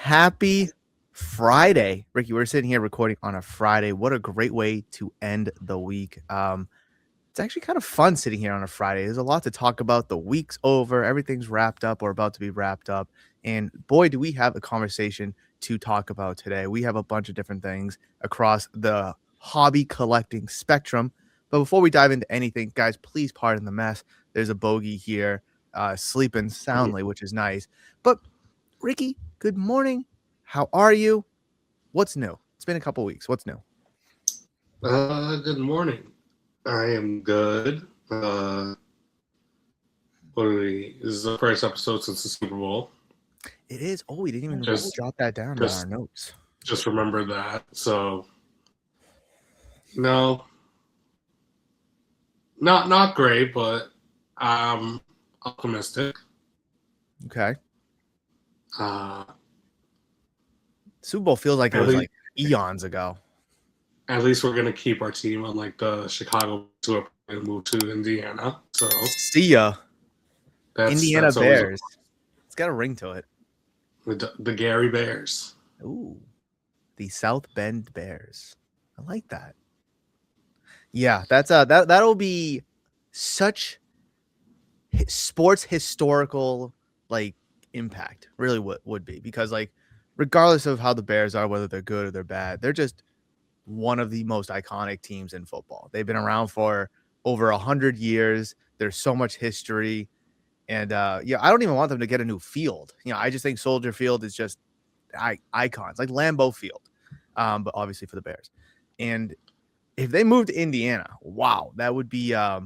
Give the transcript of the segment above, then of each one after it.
Happy Friday, Ricky. We're sitting here recording on a Friday. What a great way to end the week. It's actually kind of fun sitting here on a Friday. There's a lot to talk about. The week's over. Everything's wrapped up or about to be wrapped up. And boy, do we have a conversation to talk about today. We have a bunch of different things across the hobby collecting spectrum. But before we dive into anything, guys, please pardon the mess. There's a bogey here sleeping soundly, which is nice. But Ricky, good morning. How are you? What's new? It's been a couple weeks. What's new? Good morning. I am good. This is the first episode since the Super Bowl. It is. Oh, we didn't even jot that down in our notes. Just remember that. So, no, not great, but I'm optimistic. Okay. Super Bowl feels like it was like eons ago. At least we're gonna keep our team, unlike the Chicago who are going to move to Indiana. So see ya. Indiana Bears. It's got a ring to it. The Gary Bears. Ooh, the South Bend Bears. I like that. Yeah, that's that'll be such sports historical like impact. Really would be, because like regardless of how the Bears are, whether they're good or they're bad, they're just one of the most iconic teams in football. They've been around for over 100 years. There's so much history. And I don't even want them to get a new field. I just think Soldier Field is just icons, like Lambeau Field, but obviously for the Bears. And if they move to Indiana, wow, that would be like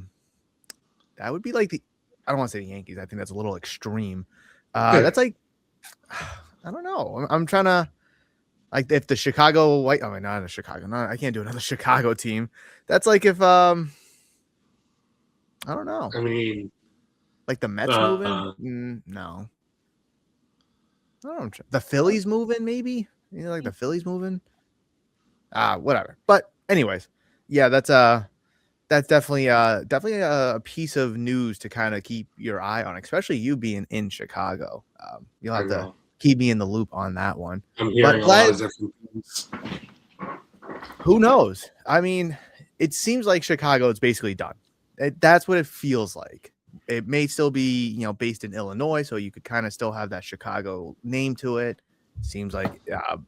I don't want to say the Yankees. I think that's a little extreme. That's like, I don't know. I'm trying to, like, if the Chicago not a Chicago. No, I can't do another Chicago team. That's like if I don't know. I mean, like the Mets moving? No. I don't know. The Phillies moving, maybe? Like the Phillies moving? Whatever. But anyways, yeah, that's definitely a piece of news to kind of keep your eye on, especially you being in Chicago. You'll have to keep me in the loop on that one. I'm hearing a lot of different things. Who knows? I mean, it seems like Chicago is basically done. That's what it feels like. It may still be, based in Illinois, so you could kind of still have that Chicago name to it. Seems like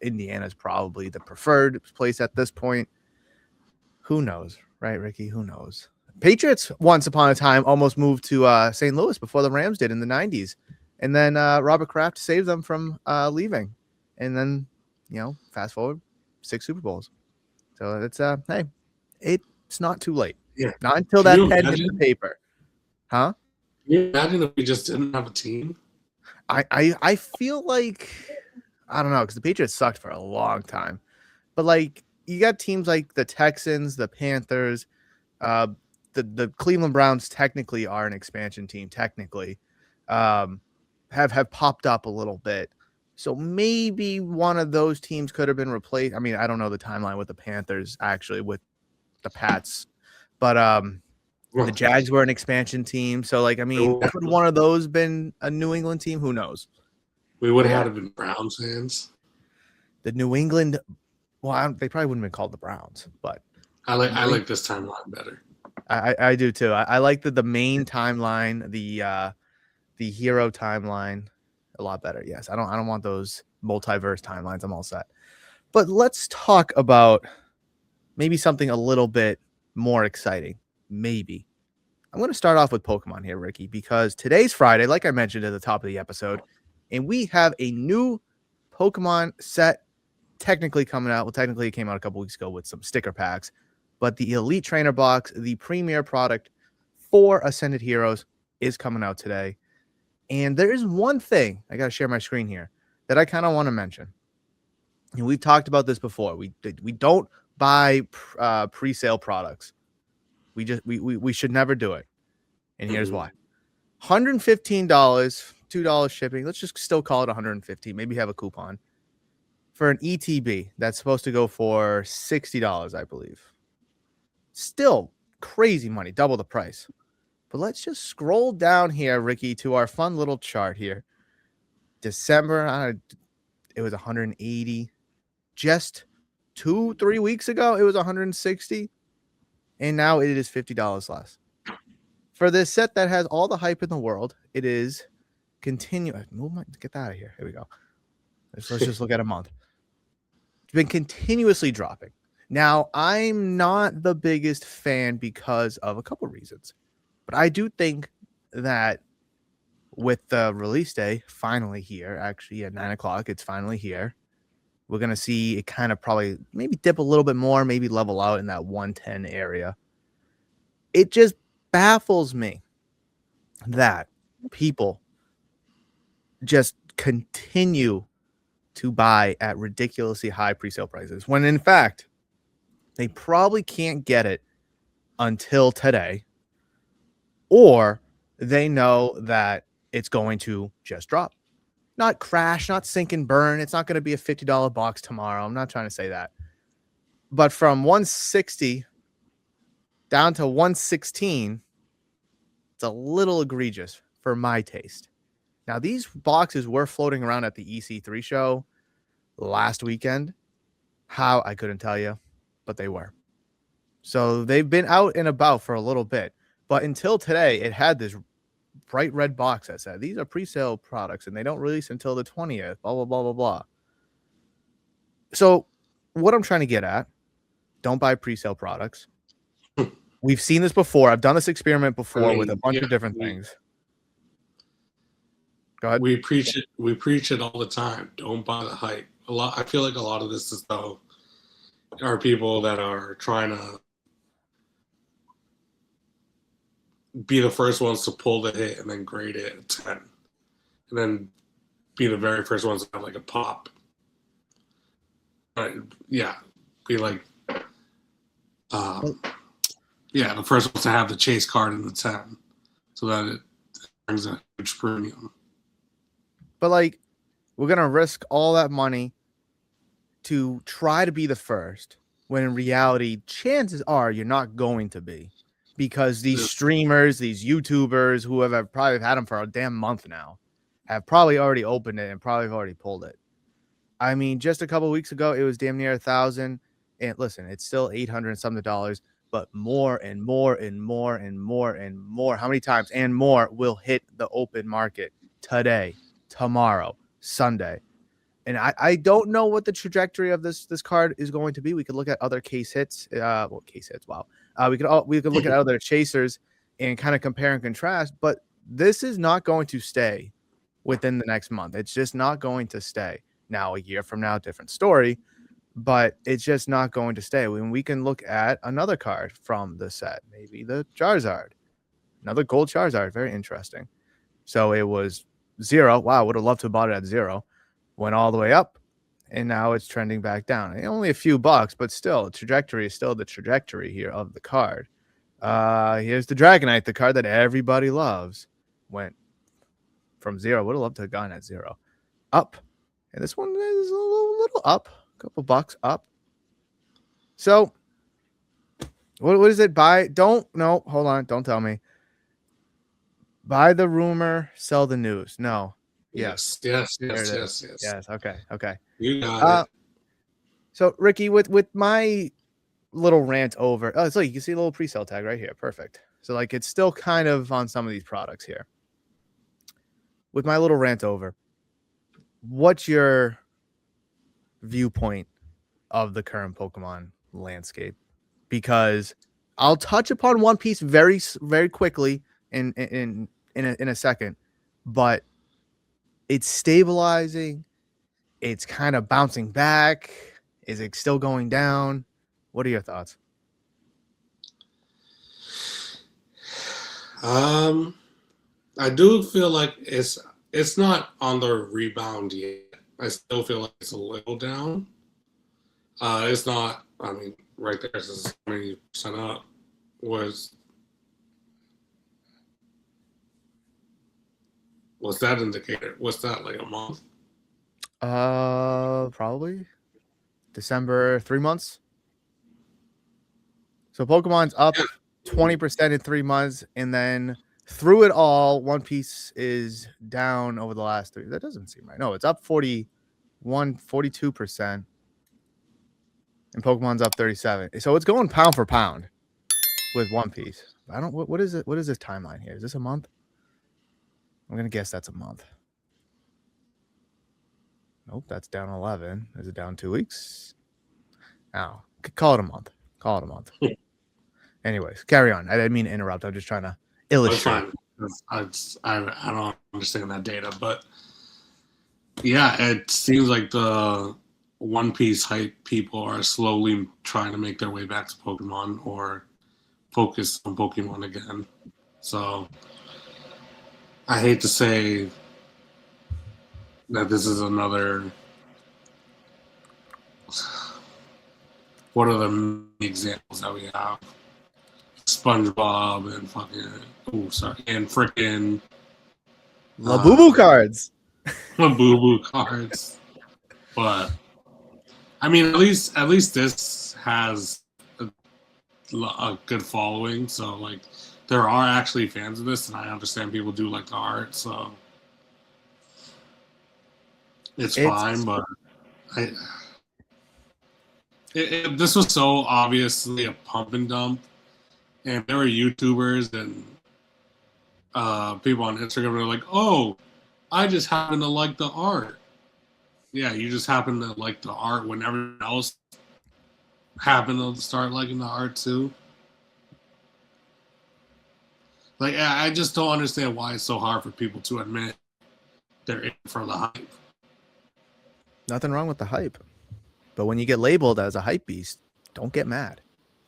Indiana is probably the preferred place at this point. Who knows, right, Ricky? Who knows? Patriots once upon a time almost moved to St. Louis before the Rams did in the 90s. And then Robert Kraft saved them from leaving. And then, fast forward 6 Super Bowls. So it's, hey, it's not too late. Yeah. Not until that pen hits the paper. Huh? Can you imagine if we just didn't have a team? I feel like, I don't know, because the Patriots sucked for a long time. But, like, you got teams like the Texans, the Panthers, the Cleveland Browns technically are an expansion team, technically, have popped up a little bit. So maybe one of those teams could have been replaced. I mean, I don't know the timeline with the Panthers, actually, with the Pats. But the Jags were an expansion team. So, like, I mean, could one of those been a New England team? Who knows? We would have had to been Browns fans. The New England, well, they probably wouldn't have been called the Browns, but I like this timeline better. I do too. I like the main timeline, the hero timeline, a lot better. Yes, I don't want those multiverse timelines. I'm all set. But let's talk about maybe something a little bit more exciting. Maybe. I'm going to start off with Pokemon here, Ricky, because today's Friday, like I mentioned at the top of the episode, and we have a new Pokemon set technically coming out. Well, technically it came out a couple weeks ago with some sticker packs, but the Elite Trainer box, the premier product for Ascended Heroes, is coming out today. And there is one thing, I got to share my screen here, that I kind of want to mention. And we've talked about this before. We don't buy pre-sale products. We should never do it. And here's why. $115, $2 shipping. Let's just still call it $150. Maybe have a coupon for an ETB that's supposed to go for $60, I believe. Still crazy money, double the price. But let's just scroll down here, Ricky, to our fun little chart here. December, it was 180. Just 2-3 weeks ago, it was 160. And now it is $50 less. For this set that has all the hype in the world, it is continuous. Get out of here. Here we go. Let's just look at a month. It's been continuously dropping. Now, I'm not the biggest fan because of a couple reasons. But I do think that with the release day finally here, actually at 9 o'clock, it's finally here. We're going to see it kind of probably maybe dip a little bit more, maybe level out in that 110 area. It just baffles me that people just continue to buy at ridiculously high presale prices when in fact they probably can't get it until today, or they know that it's going to just drop. Not crash, not sink and burn. It's not going to be a $50 box tomorrow. I'm not trying to say that. But from 160 down to 116, it's a little egregious for my taste. Now, these boxes were floating around at the EC3 show last weekend. How, I couldn't tell you, but they were. So they've been out and about for a little bit. But until today, it had this bright red box that said, these are pre-sale products and they don't release until the 20th, blah, blah, blah, blah, blah. So what I'm trying to get at, don't buy pre-sale products. We've seen this before. I've done this experiment before with a bunch of different things. Go ahead. We preach it. We preach it all the time. Don't buy the hype. I feel like a lot of this is though are people that are trying to be the first ones to pull the hit and then grade it at 10, and then be the very first ones to have like a pop. But yeah, be like, the first ones to have the chase card in the 10, so that it brings a huge premium. But like, we're gonna risk all that money to try to be the first, when in reality, chances are you're not going to be, because these streamers, these YouTubers, who have probably had them for a damn month now, have probably already opened it and probably have already pulled it. I mean, just a couple weeks ago, it was damn near 1,000. And listen, it's still $800 and something dollars, but more and more and more and more and more. How many times and more will hit the open market today, tomorrow, Sunday? And I don't know what the trajectory of this card is going to be. We could look at other case hits. Case hits. Wow. We could look at other chasers and kind of compare and contrast. But this is not going to stay within the next month. It's just not going to stay. Now, a year from now, different story. But it's just not going to stay. When we can look at another card from the set, maybe the Charizard, another gold Charizard. Very interesting. So it was 0. Wow, would have loved to have bought it at 0. Went all the way up, and now it's trending back down. Only a few bucks, but still, the trajectory is still the trajectory here of the card. Here's the Dragonite, the card that everybody loves. Went from 0. Would have loved to have gone at 0. Up. And this one is a little up. A couple bucks up. So, what is it? Hold on. Don't tell me. Buy the rumor, sell the news. No. Yes. Okay. You got it. So Ricky, with my little rant over, so you can see a little pre-sale tag right here. Perfect. So like, it's still kind of on some of these products here. With my little rant over, what's your viewpoint of the current Pokemon landscape? Because I'll touch upon One Piece very, very quickly in a second, but it's stabilizing. It's kind of bouncing back. Is it still going down? What are your thoughts? I do feel like it's not on the rebound yet. I still feel like it's a little down. It's not. I mean, right there, it's 20% up. What's that indicator? What's that, like a month? Probably December, 3 months. So Pokemon's up 20% in 3 months, and then through it all, One Piece is down over the last 3. That doesn't seem right. No, it's up 41%. 42%, and Pokemon's up 37. So it's going pound for pound with One Piece. I don't. What is it? What is this timeline here? Is this a month? I'm gonna guess that's a month. Nope, that's down 11. Is it down 2 weeks? Oh, call it a month. Call it a month. Anyways, carry on. I didn't mean to interrupt. I'm just trying to illustrate. I don't understand that data, but yeah, it seems like the One Piece hype people are slowly trying to make their way back to Pokemon or focus on Pokemon again. So I hate to say that this is another. What are the examples that we have? SpongeBob and and freaking Labubu cards. Labubu cards. But I mean, at least this has a good following. So like, there are actually fans of this, and I understand people do like the art. So it's fine, but this was so obviously a pump and dump, and there were YouTubers and people on Instagram were like, "Oh, I just happen to like the art." Yeah, you just happen to like the art when everyone else happened to start liking the art too. Like, I just don't understand why it's so hard for people to admit they're in for the hype. Nothing wrong with the hype. But when you get labeled as a hype beast, don't get mad.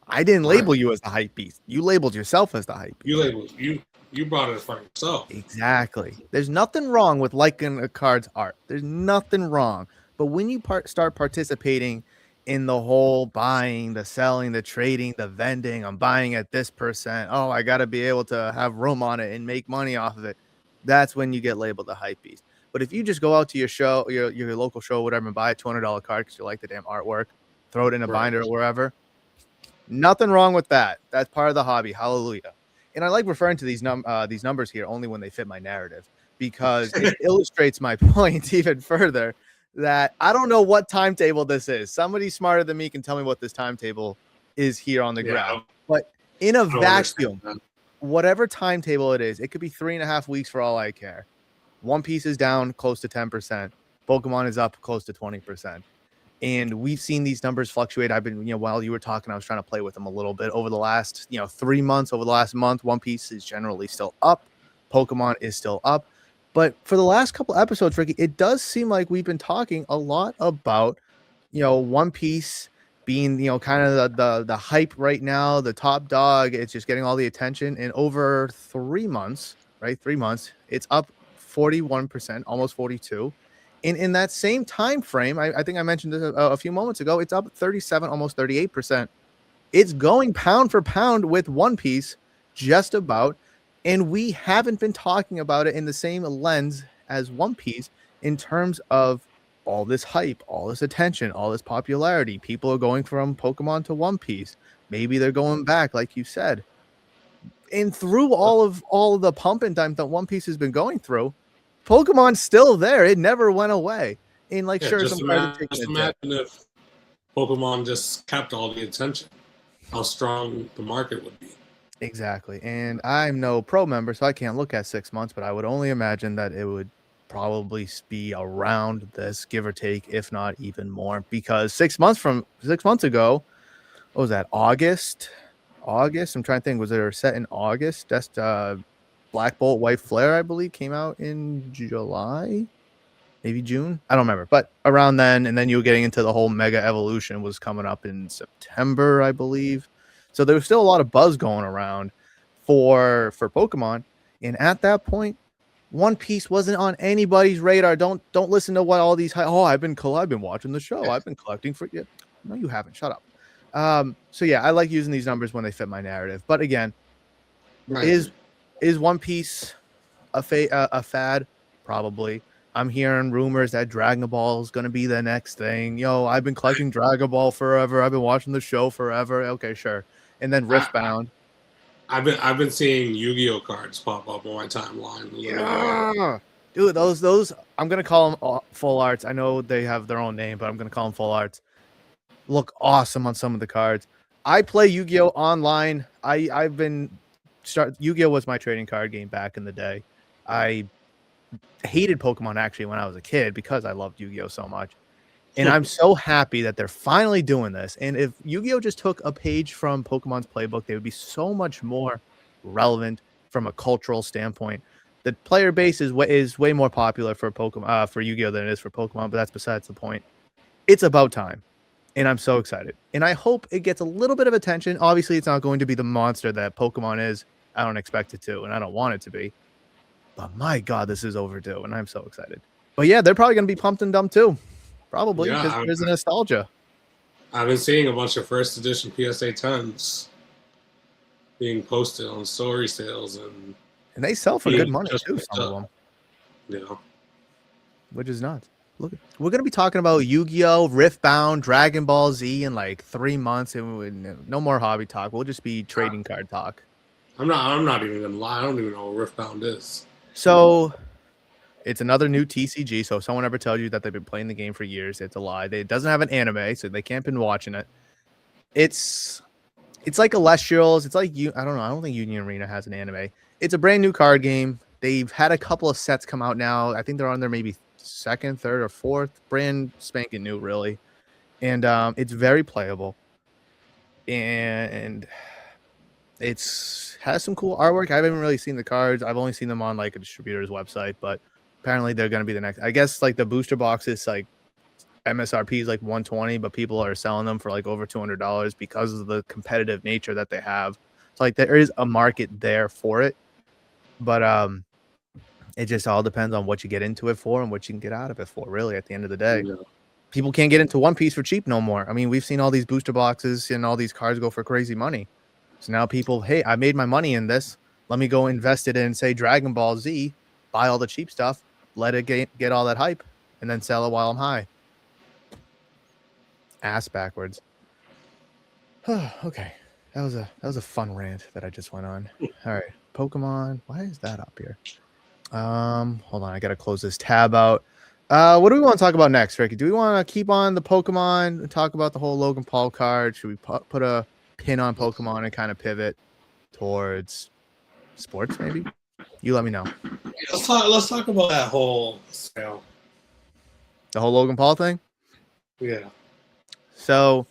I didn't label you as the hype beast. You labeled yourself as the hype beast. You brought it for yourself. Exactly. There's nothing wrong with liking a card's art. There's nothing wrong. But when you start participating in the whole buying, the selling, the trading, the vending, I'm buying at this percent. Oh, I got to be able to have room on it and make money off of it. That's when you get labeled a hype beast. But if you just go out to your show, your local show, whatever, and buy a $200 card because you like the damn artwork, throw it in a binder or wherever, nothing wrong with that. That's part of the hobby. Hallelujah. And I like referring to these numbers here only when they fit my narrative, because it illustrates my point even further that I don't know what timetable this is. Somebody smarter than me can tell me what this timetable is here on the ground. But in a vacuum, whatever timetable it is, it could be 3.5 weeks for all I care. One Piece is down close to 10%. Pokemon is up close to 20%. And we've seen these numbers fluctuate. I've been, while you were talking, I was trying to play with them a little bit over the last, 3 months. Over the last month, One Piece is generally still up. Pokemon is still up. But for the last couple episodes, Ricky, it does seem like we've been talking a lot about, One Piece being, kind of the hype right now, the top dog. It's just getting all the attention. And over 3 months, right? 3 months, it's up 41%, almost 42. In that same time frame, I think I mentioned this a few moments ago, it's up 37, almost 38%. It's going pound for pound with One Piece, just about. And we haven't been talking about it in the same lens as One Piece in terms of all this hype, all this attention, all this popularity. People are going from Pokemon to One Piece. Maybe they're going back, like you said. And through all of the pump and dump that One Piece has been going through, Pokemon's still there. It never went away. And just imagine if Pokemon just kept all the attention, how strong the market would be. Exactly. And I'm no pro member, so I can't look at 6 months, but I would only imagine that it would probably be around this, give or take, if not even more. Because 6 months ago, what was that? August? I'm trying to think. Was it set in August? That's Black Bolt White Flare, I believe, came out in July, maybe June. I don't remember, but around then. And then you were getting into the whole Mega Evolution was coming up in September, I believe. So there was still a lot of buzz going around for Pokemon. And at that point, One Piece wasn't on anybody's radar. Don't listen to what all these. I've been watching the show. I've been collecting for you. No, you haven't. Shut up. So yeah, I like using these numbers when they fit my narrative. But again, is One Piece a fad? Probably. I'm hearing rumors that Dragon Ball is going to be the next thing. I've been collecting Dragon Ball forever. I've been watching the show forever. Okay, sure. And then Riftbound. I've been seeing Yu-Gi-Oh cards pop up on my timeline. Yeah. Dude, those I'm gonna call them full arts. I know they have their own name, but I'm gonna call them full arts. Look awesome on some of the cards. I play Yu-Gi-Oh online. Yu-Gi-Oh was my trading card game back in the day. I hated Pokemon actually when I was a kid because I loved Yu-Gi-Oh so much. And I'm so happy that they're finally doing this. And if Yu-Gi-Oh just took a page from Pokemon's playbook, they would be so much more relevant from a cultural standpoint. The player base is way more popular for Pokemon for Yu-Gi-Oh than it is for Pokemon, but that's besides the point. It's about time. And I'm so excited. And I hope it gets a little bit of attention. Obviously, it's not going to be the monster that Pokemon is. I don't expect it to, and I don't want it to be. But my God, this is overdue, and I'm so excited. But yeah, they're probably going to be pumped and dumped too. Probably because there's a nostalgia. I've been seeing a bunch of first edition PSA 10s being posted on story sales, and they sell for good money too. Some of them, yeah, which is nuts. Look, we're gonna be talking about Yu-Gi-Oh, Riftbound, Dragon Ball Z in like 3 months, and no more hobby talk. We'll just be trading card talk. I'm not even gonna lie. I don't even know what Riftbound is. So. It's another new TCG, so if someone ever tells you that they've been playing the game for years, it's a lie. It doesn't have an anime, so they can't been watching it. It's like Celestials. It's like I don't know. I don't think Union Arena has an anime. It's a brand new card game. They've had a couple of sets come out now. I think they're on their maybe second, third, or fourth. Brand spanking new, really, and it's very playable. And it's has some cool artwork. I haven't really seen the cards. I've only seen them on like a distributor's website, but apparently they're going to be the next. I guess like the booster boxes, like MSRP is like 120, but people are selling them for like over $200 because of the competitive nature that they have. So like there is a market there for it, but it just all depends on what you get into it for and what you can get out of it for. Really, at the end of the day, people can't get into One Piece for cheap no more. I mean, we've seen all these booster boxes and all these cards go for crazy money. So now people, hey, I made my money in this. Let me go invest it in, say, Dragon Ball Z, buy all the cheap stuff, let it get all that hype, and then sell it while I'm high. Ass backwards. Okay. That was a fun rant that I just went on. All right. Pokemon. Why is that up here? Hold on. I got to close this tab out. What do we want to talk about next, Ricky? Do we want to keep on the Pokemon and talk about the whole Logan Paul card? Should we put a pin on Pokemon and kind of pivot towards sports, maybe? You let me know. Let's talk about that whole sale. The whole Logan Paul thing? Yeah. So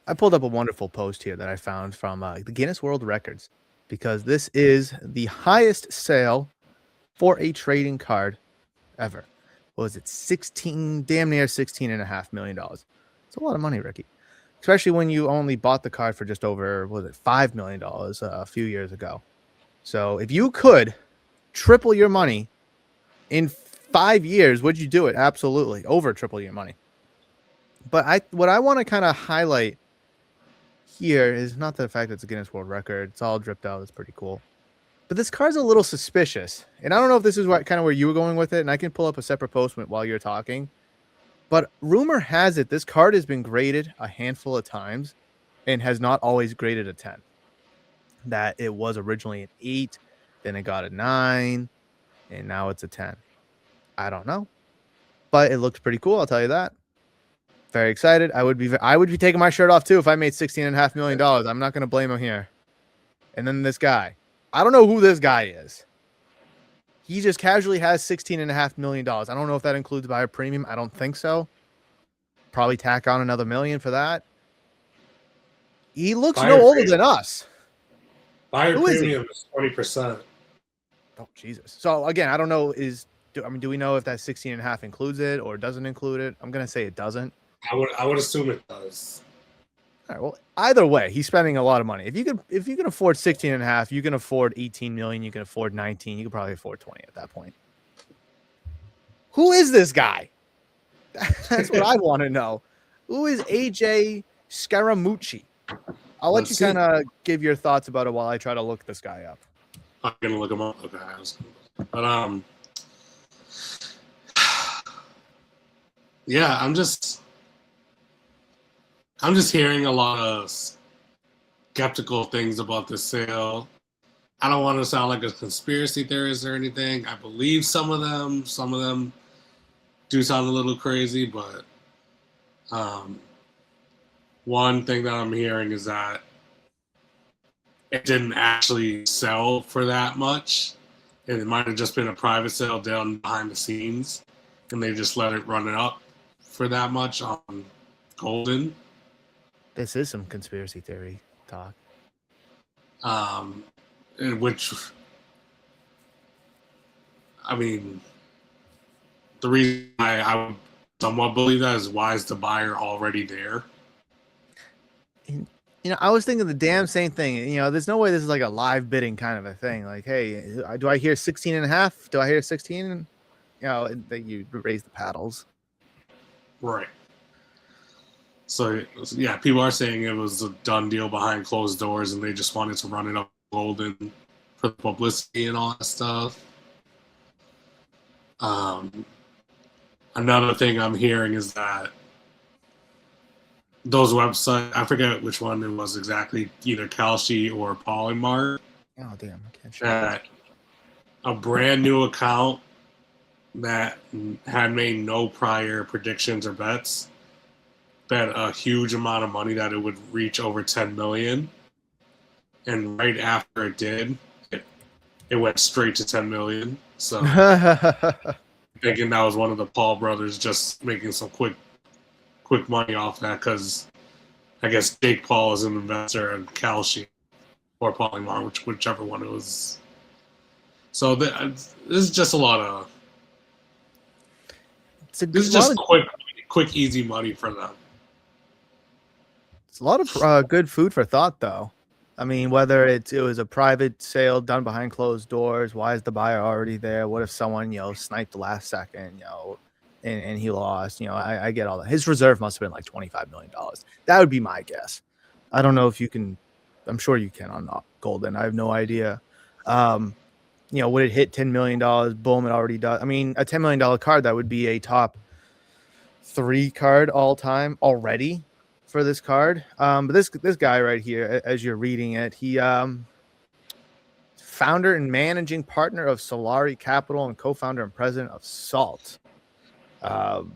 I pulled up a wonderful post here that I found from the Guinness World Records, because this is the highest sale for a trading card ever. What was it? Damn near $16.5 million. It's a lot of money, Ricky. Especially when you only bought the card for just over, $5 million a few years ago. So if you could triple your money in 5 years, would you do it? Absolutely. Over triple your money. But what I want to kind of highlight here is not the fact that it's a Guinness World Record. It's all dripped out. It's pretty cool. But this card's a little suspicious. And I don't know if this is kind of where you were going with it. And I can pull up a separate post while you're talking. But rumor has it this card has been graded a handful of times and has not always graded a 10. That it was originally an 8, then it got a 9, and now it's a 10. I don't know. But it looks pretty cool, I'll tell you that. Very excited. I would be taking my shirt off too if I made $16.5 million. I'm not going to blame him here. And then this guy. I don't know who this guy is. He just casually has $16.5 million. I don't know if that includes buyer premium. I don't think so. Probably tack on another $1 million for that. He looks no older than us. Buyer premium is 20%. Oh, Jesus. So again, I don't know. Do we know if that 16.5 includes it or doesn't include it? I'm going to say it doesn't. I would assume it does. All right. Well, either way, he's spending a lot of money. If you can afford 16.5, you can afford 18 million. You can afford 19. You can probably afford 20 at that point. Who is this guy? That's what I want to know. Who is AJ Scaramucci? I'll let you kind of give your thoughts about it while I try to look this guy up. I'm gonna look him up. Okay, but yeah, I'm just hearing a lot of skeptical things about this sale. I don't want to sound like a conspiracy theorist or anything. I believe some of them. Some of them do sound a little crazy, but um, one thing that I'm hearing is that it didn't actually sell for that much. And it might have just been a private sale done behind the scenes, and they just let it run it up for that much on Golden. This is some conspiracy theory talk. In which, I mean, the reason I would somewhat believe that is why is the buyer already there? I was thinking the damn same thing. There's no way this is like a live bidding kind of a thing. Like, hey, do I hear 16 and a half? Do I hear 16? That you raise the paddles. Right. So, yeah, people are saying it was a done deal behind closed doors and they just wanted to run it up Golden for the publicity and all that stuff. Another thing I'm hearing is that those websites, I forget which one it was exactly, either Kalshi or Polymart. Oh, damn. I can't show that a brand new account that had made no prior predictions or bets bet a huge amount of money that it would reach over 10 million. And right after it did, it went straight to 10 million. So thinking that was one of the Paul brothers just making some quick money off that, because I guess Jake Paul is an investor in Kalshi or Polymar, whichever one it was. So this is just a lot of. This is just quick, easy money for them. It's a lot of good food for thought, though. I mean, whether it was a private sale done behind closed doors, why is the buyer already there? What if someone, sniped the last second, and he lost? I get all that. His reserve must have been like $25 million. That would be my guess. I don't know if you can. I'm sure you can on Golden. I have no idea. Would it hit $10 million? Boom, it already does. I mean, a $10 million card, that would be a top 3 card all time already for this card. But this guy right here, as you're reading it, he founder and managing partner of Solari Capital and co-founder and president of Salt. Again,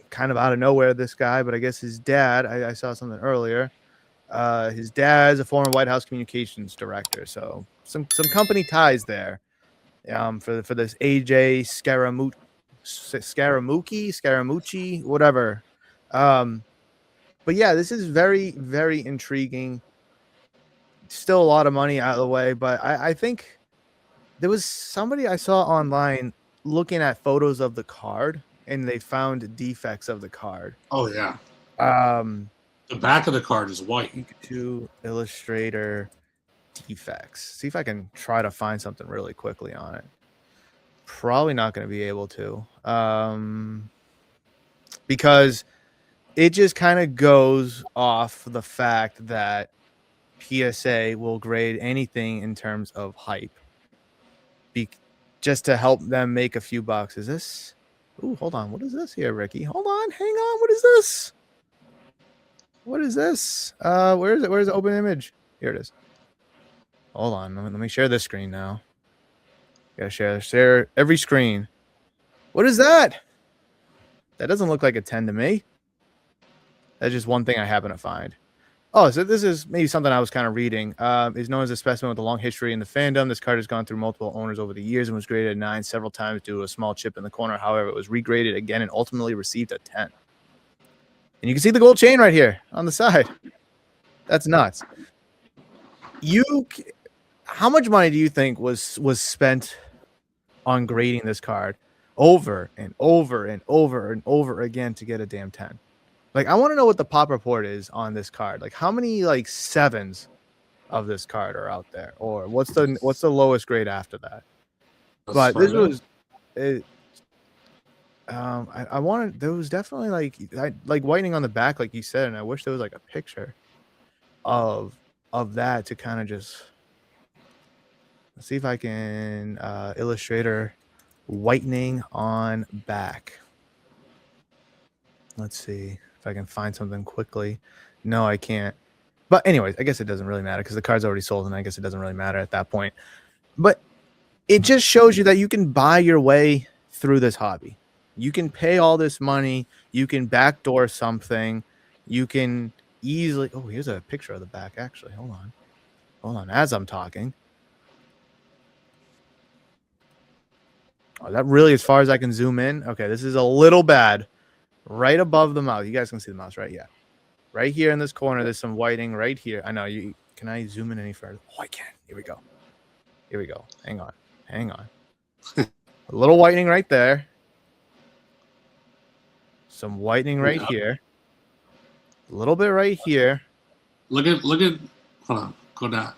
kind of out of nowhere, this guy, but I guess his dad, I saw something earlier. His dad is a former White House communications director, so some company ties there. For this AJ Scaramucci, whatever. But yeah, this is very, very intriguing. Still a lot of money out of the way, but I think there was somebody I saw online looking at photos of the card, and they found defects of the card. Oh yeah. The back of the card is white. Pikachu Illustrator defects. See if I can try to find something really quickly on it. Probably not going to be able to, because it just kind of goes off the fact that PSA will grade anything in terms of hype, just to help them make a few bucks. Is this? Ooh, hold on. What is this here, Ricky? Hold on. Hang on. What is this? What is this? Where is it? Where's the open image? Here it is. Hold on. Let me share this screen now. Gotta share every screen. What is that? That doesn't look like a 10 to me. That's just one thing I happen to find. Oh, so this is maybe something I was kind of reading. Is known as a specimen with a long history in the fandom. This card has gone through multiple owners over the years and was graded a 9 several times due to a small chip in the corner. However, it was regraded again and ultimately received a 10. And you can see the gold chain right here on the side. That's nuts. How much money do you think was spent on grading this card over and over and over and over again to get a damn 10? Like, I want to know what the pop report is on this card. Like, how many like 7s of this card are out there, or what's the lowest grade after that? But this was it. I wanted, there was definitely like whitening on the back, like you said, and I wish there was like a picture of that to kind of just see if I can Illustrator whitening on back. Let's see if I can find something quickly. No, I can't. But anyways, I guess it doesn't really matter because the card's already sold, and I guess it doesn't really matter at that point. But it just shows you that you can buy your way through this hobby. You can pay all this money. You can backdoor something. You can easily. Oh, here's a picture of the back. Actually, hold on. As I'm talking. Oh, that really as far as I can zoom in. Okay, this is a little bad. Right above the mouse. You guys can see the mouse, right? Yeah. Right here in this corner, there's some whiting right here. I know you. Can I zoom in any further? Oh, I can. Here we go. Hang on. A little whitening right there. Some whitening right here. A little bit right here. Look at. Hold on. Go down.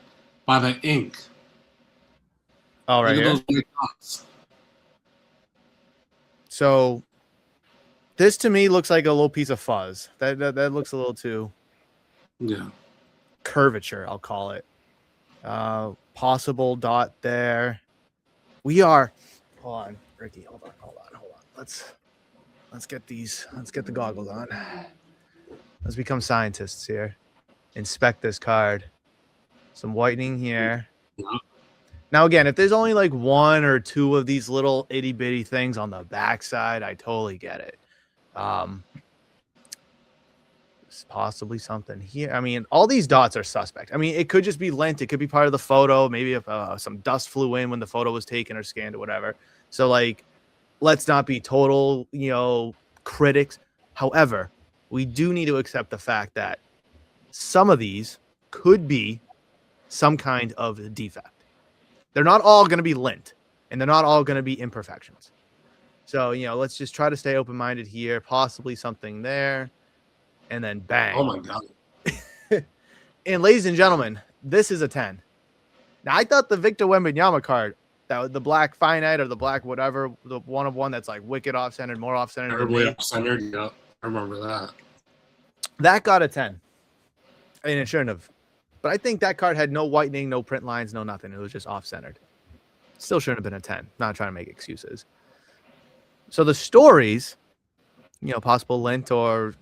By the ink. Oh, right Look here. at those white dots. So this to me looks like a little piece of fuzz. That looks a little too curvature, I'll call it. Possible dot there. We are. Hold on, Ricky. Hold on. Let's get the goggles on. Let's become scientists here. Inspect this card. Some whitening here. Yeah. Now, again, if there's only like one or two of these little itty bitty things on the backside, I totally get it. Possibly something here. I mean, all these dots are suspect. I mean, it could just be lint. It could be part of the photo. Maybe if some dust flew in when the photo was taken or scanned or whatever. So, like, let's not be total, critics. However, we do need to accept the fact that some of these could be some kind of defect. They're not all going to be lint, and they're not all going to be imperfections. So, let's just try to stay open-minded here. Possibly something there. And then bang. Oh, my God. And ladies and gentlemen, this is a 10. Now, I thought the Victor Wembanyama card, that the black finite or the black whatever, the one that's like wicked off-centered, more off-centered. Terribly off-centered, yeah. I remember that. That got a 10. I mean, it shouldn't have. But I think that card had no whitening, no print lines, no nothing. It was just off-centered. Still shouldn't have been a 10. Not trying to make excuses. So the stories, possible lint or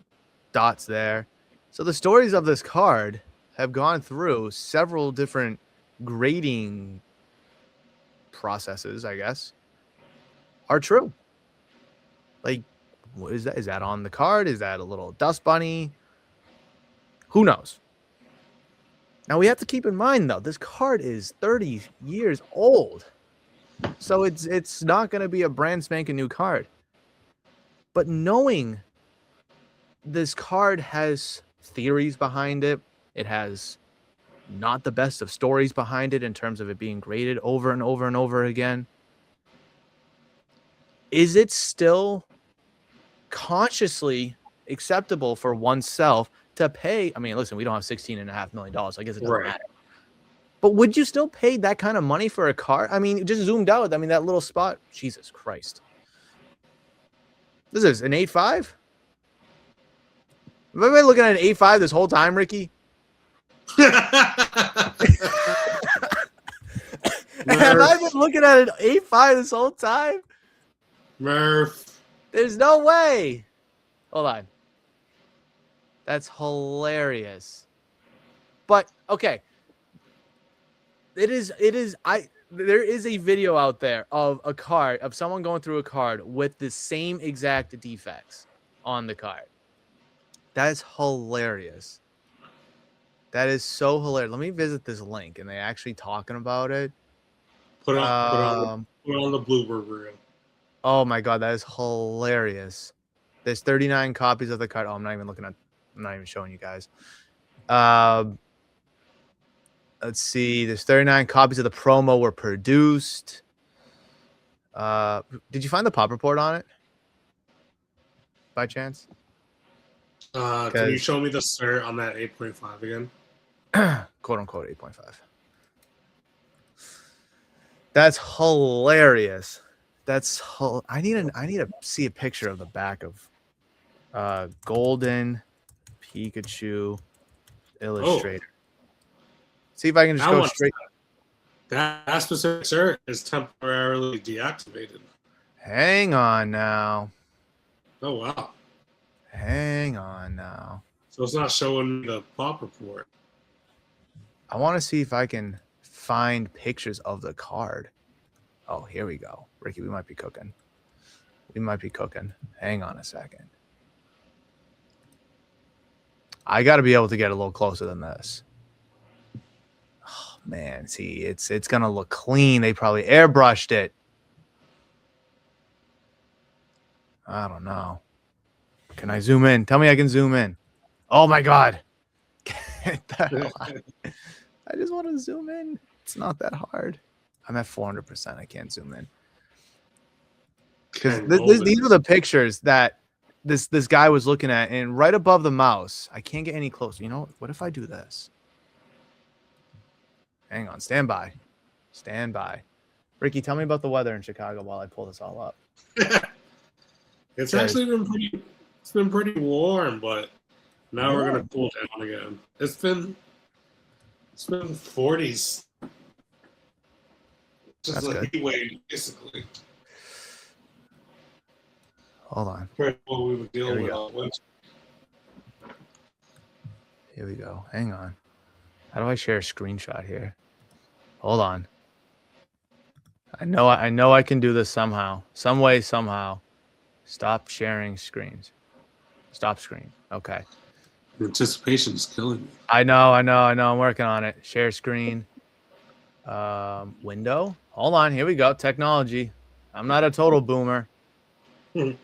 dots there. So the stories of this card have gone through several different grading processes, I guess, are true. Like, what is that? Is that on the card? Is that a little dust bunny? Who knows? Now, we have to keep in mind, though, this card is 30 years old. So it's not going to be a brand spanking new card. But knowing this card has theories behind it, it has not the best of stories behind it in terms of it being graded over and over and over again. Is it still consciously acceptable for oneself to pay? I mean, listen, we don't have $16.5 million. So I guess it doesn't matter. But would you still pay that kind of money for a card? I mean, just zoomed out. I mean, that little spot. Jesus Christ. This is an 8.5? Have I been looking at an 8.5 this whole time, Ricky? Have I been looking at an 8.5 this whole time? Murph. There's no way. Hold on. That's hilarious. But, okay. There is a video out there of a card, of someone going through a card with the same exact defects on the card. That is hilarious. That is so hilarious. Let me visit this link, and they actually talking about it. Put on the Bluebird reel. Oh my God, that is hilarious. There's 39 copies of the card. Oh, I'm not even showing you guys. Let's see. There's 39 copies of the promo were produced. Did you find the pop report on it? By chance? Can you show me the cert on that 8.5 again? Quote unquote 8.5. That's hilarious. I need to see a picture of the back of Golden Pikachu Illustrator. See if I can just go straight. That specific cert is temporarily deactivated. Hang on now. Oh, wow. Hang on now. So it's not showing the pop report. I want to see if I can find pictures of the card. Oh, here we go. Ricky, we might be cooking. We might be cooking. Hang on a second. I got to be able to get a little closer than this. Oh, man, see, it's going to look clean. They probably airbrushed it. I don't know. Can I zoom in? Tell me I can zoom in. Oh, my God. Get the hell out. I just want to zoom in. It's not that hard. I'm at 400%. I can't zoom in. Because these are the pictures that this guy was looking at, and right above the mouse, I can't get any closer. You know, what if I do this? Hang on, stand by. Stand by. Ricky, tell me about the weather in Chicago while I pull this all up. It's actually been pretty warm, but now we're gonna cool down again. It's been 40s. Just That's a good. heat wave, basically. Hold on. What we were dealing with all winter. Here we go. Hang on. How do I share a screenshot here? Hold on. I know I can do this somehow. Some way, somehow. Stop sharing screens. Stop screen. Okay. Anticipation is killing me. I know. I'm working on it. Share screen. Window. Hold on. Here we go. Technology. I'm not a total boomer. Oh,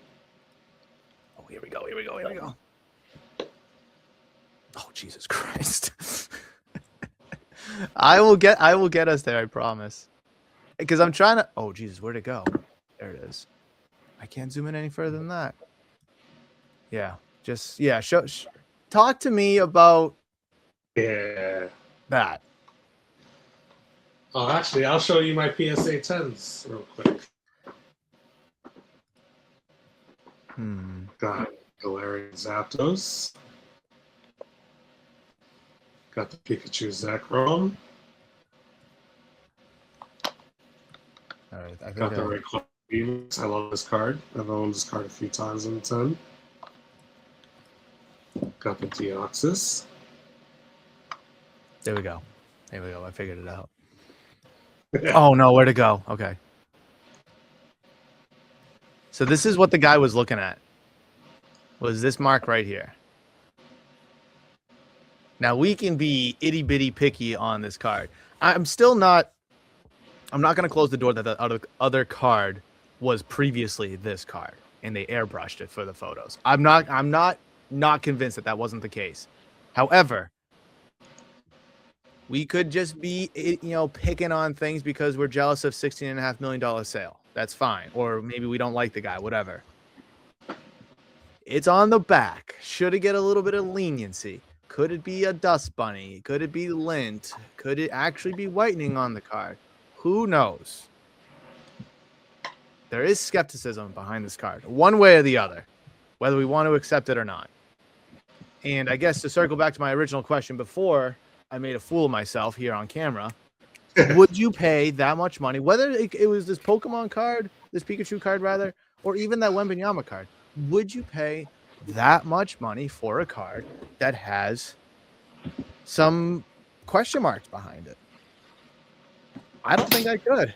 here we go. Oh, Jesus Christ. I will get us there, I promise. Because I'm trying to. Oh, Jesus, where'd it go? There it is. I can't zoom in any further than that. Yeah. Talk to me about that. Oh, actually, I'll show you my PSA 10s real quick. Got Galarian Zapdos. Got the Pikachu Zekrom. All right, I got the Rayquaza Phoenix. I love this card. I've owned this card a few times in the 10. Got the Deoxys. There we go. I figured it out. Oh, no, where to go? Okay. So this is what the guy was looking at. Was this mark right here. Now, we can be itty-bitty picky on this card. I'm not going to close the door that the other card was previously this card, and they airbrushed it for the photos. I'm not convinced that wasn't the case. However, we could just be, picking on things because we're jealous of $16.5 million sale. That's fine. Or maybe we don't like the guy, whatever. It's on the back. Should it get a little bit of leniency? Could it be a dust bunny? Could it be lint? Could it actually be whitening on the card? Who knows? There is skepticism behind this card, one way or the other, whether we want to accept it or not. And I guess to circle back to my original question before I made a fool of myself here on camera, would you pay that much money, whether it was this Pokemon card, this Pikachu card rather, or even that Wembanyama card? Would you pay that much money for a card that has some question marks behind it? I don't think I could.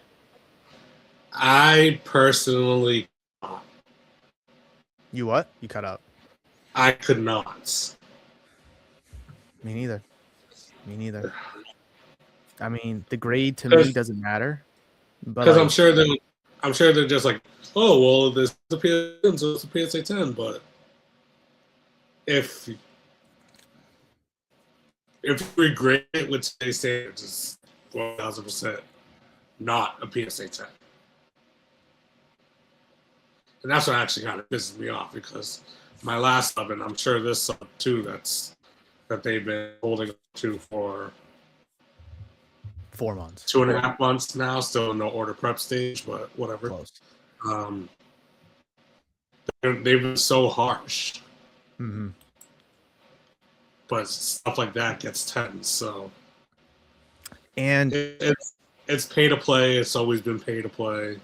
I personally. You what? You cut out. I could not. Me neither. I mean, the grade to me doesn't matter. Because I'm sure they're just like, oh well, this is a PSA 10, so it's a PSA 10. But if we grade it with today's standards, it's 1,000% not a PSA 10. And that's what actually kind of pisses me off, because my last sub, and I'm sure this sub too, that they've been holding to for 4 months, 2.5 months now, still in the order prep stage, but whatever. Close. They've been so harsh. Mm-hmm. But stuff like that gets 10, so. And it's pay to play. It's always been pay to play.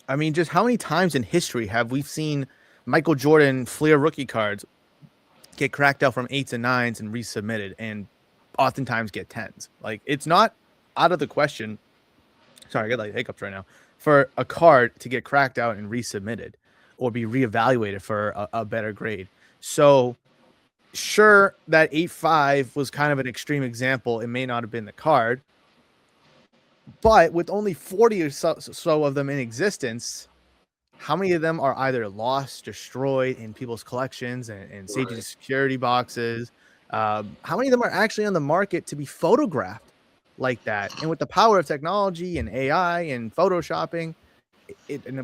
I mean, just how many times in history have we seen Michael Jordan Fleer rookie cards get cracked out from 8s and 9s and resubmitted? And oftentimes get 10s. Like, it's not out of the question. Sorry, I got like hiccups right now. For a card to get cracked out and resubmitted or be reevaluated for a better grade. So sure, that 8.5 was kind of an extreme example. It may not have been the card, but with only 40 or so of them in existence, how many of them are either lost, destroyed in people's collections and safety Right. security boxes? How many of them are actually on the market to be photographed like that? And with the power of technology and AI and photoshopping,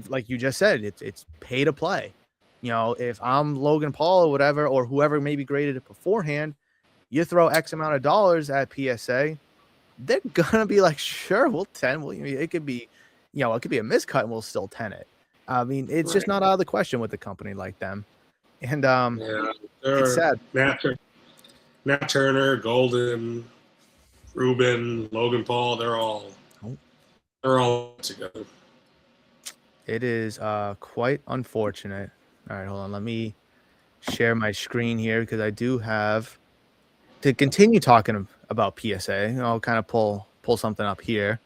like you just said, it's pay to play. You know, if I'm Logan Paul or whatever, or whoever maybe graded it beforehand, you throw X amount of dollars at PSA, they're gonna be like, sure, we'll 10. Well, it could be, it could be a miscut and we'll still 10 it. I mean, it's just Right. not out of the question with a company like them. And Yeah. it's sad. Nat Turner, Golden, Ruben, Logan Paul, Oh. they're all together. It is quite unfortunate. All right, hold on. Let me share my screen here because I do have to continue talking about PSA. I'll kind of pull something up here.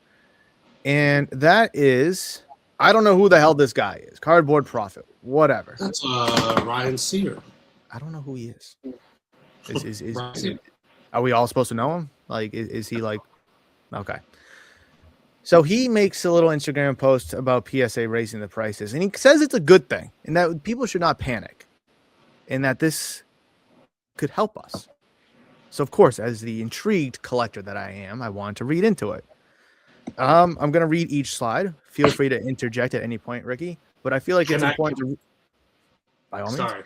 And that is, I don't know who the hell this guy is. Cardboard Prophet, whatever. That's Ryan Sear. I don't know who he is. Ryan Sear. Are we all supposed to know him? Like, is he like, okay. So he makes a little Instagram post about PSA raising the prices, and he says it's a good thing and that people should not panic and that this could help us. So, of course, as the intrigued collector that I am, I want to read into it. I'm going to read each slide. Feel free to interject at any point, Ricky, but I feel like it's important to... By all means. Sorry.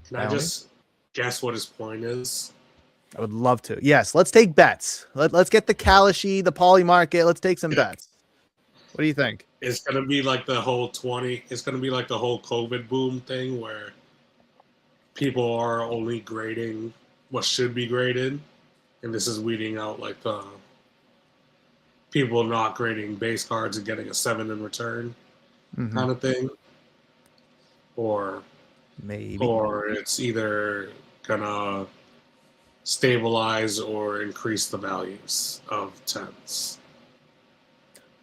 Can I just guess what his point is? I would love to. Yes, let's take bets. Let's get the Kalashi, the Poly Market. Let's take some bets. What do you think? It's gonna be like the whole It's gonna be like the whole COVID boom thing where people are only grading what should be graded, and this is weeding out like the people not grading base cards and getting a 7 in return kind of thing, or maybe, or it's either gonna stabilize or increase the values of 10s.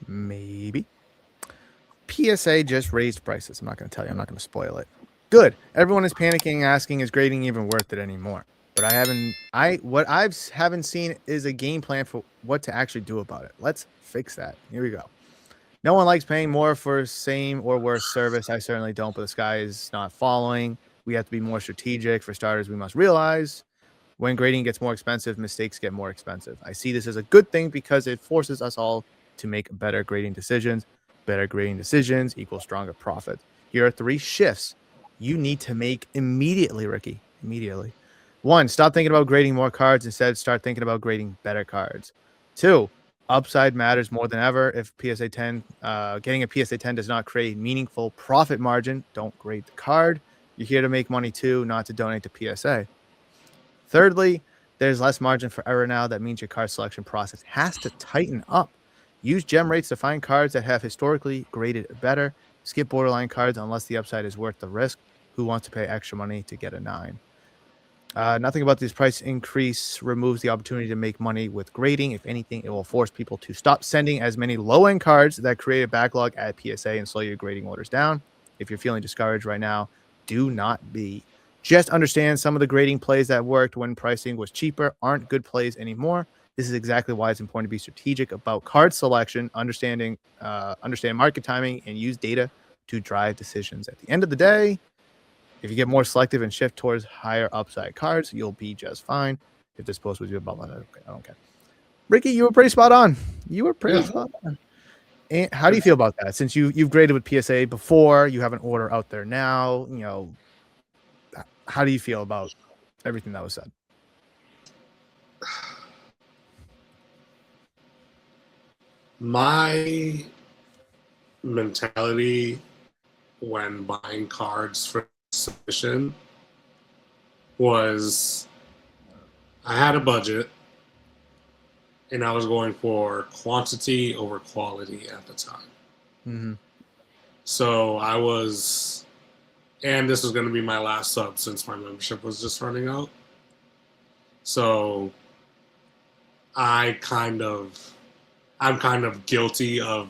Maybe. PSA just raised prices. I'm not going to tell you. I'm not going to spoil it. Good. Everyone is panicking, asking, is grading even worth it anymore? But what I haven't seen is a game plan for what to actually do about it. Let's fix that. Here we go. No one likes paying more for same or worse service. I certainly don't, but the sky is not falling. We have to be more strategic. For starters, we must realize when grading gets more expensive, mistakes get more expensive. I see this as a good thing because it forces us all to make better grading decisions. Better grading decisions equals stronger profit. Here are 3 shifts you need to make immediately, Ricky. Immediately. 1, stop thinking about grading more cards. Instead, start thinking about grading better cards. 2, upside matters more than ever. If PSA 10, getting a PSA 10 does not create meaningful profit margin, don't grade the card. You're here to make money too, not to donate to PSA. Thirdly, there's less margin for error now. That means your card selection process has to tighten up. Use gem rates to find cards that have historically graded better. Skip borderline cards unless the upside is worth the risk. Who wants to pay extra money to get a 9? Nothing about this price increase removes the opportunity to make money with grading. If anything, it will force people to stop sending as many low-end cards that create a backlog at PSA and slow your grading orders down. If you're feeling discouraged right now, do not be. Just understand some of the grading plays that worked when pricing was cheaper aren't good plays anymore. This is exactly why it's important to be strategic about card selection, understand market timing, and use data to drive decisions. At the end of the day, if you get more selective and shift towards higher upside cards, you'll be just fine. If this post was you about that, okay, I don't care. Ricky, you were pretty spot on. Spot on. And how do you feel about that? Since you've graded with PSA before, you have an order out there now. How do you feel about everything that was said? My mentality when buying cards for submission was I had a budget and I was going for quantity over quality at the time. Mm-hmm. So and this was going to be my last sub since my membership was just running out. So I'm kind of guilty of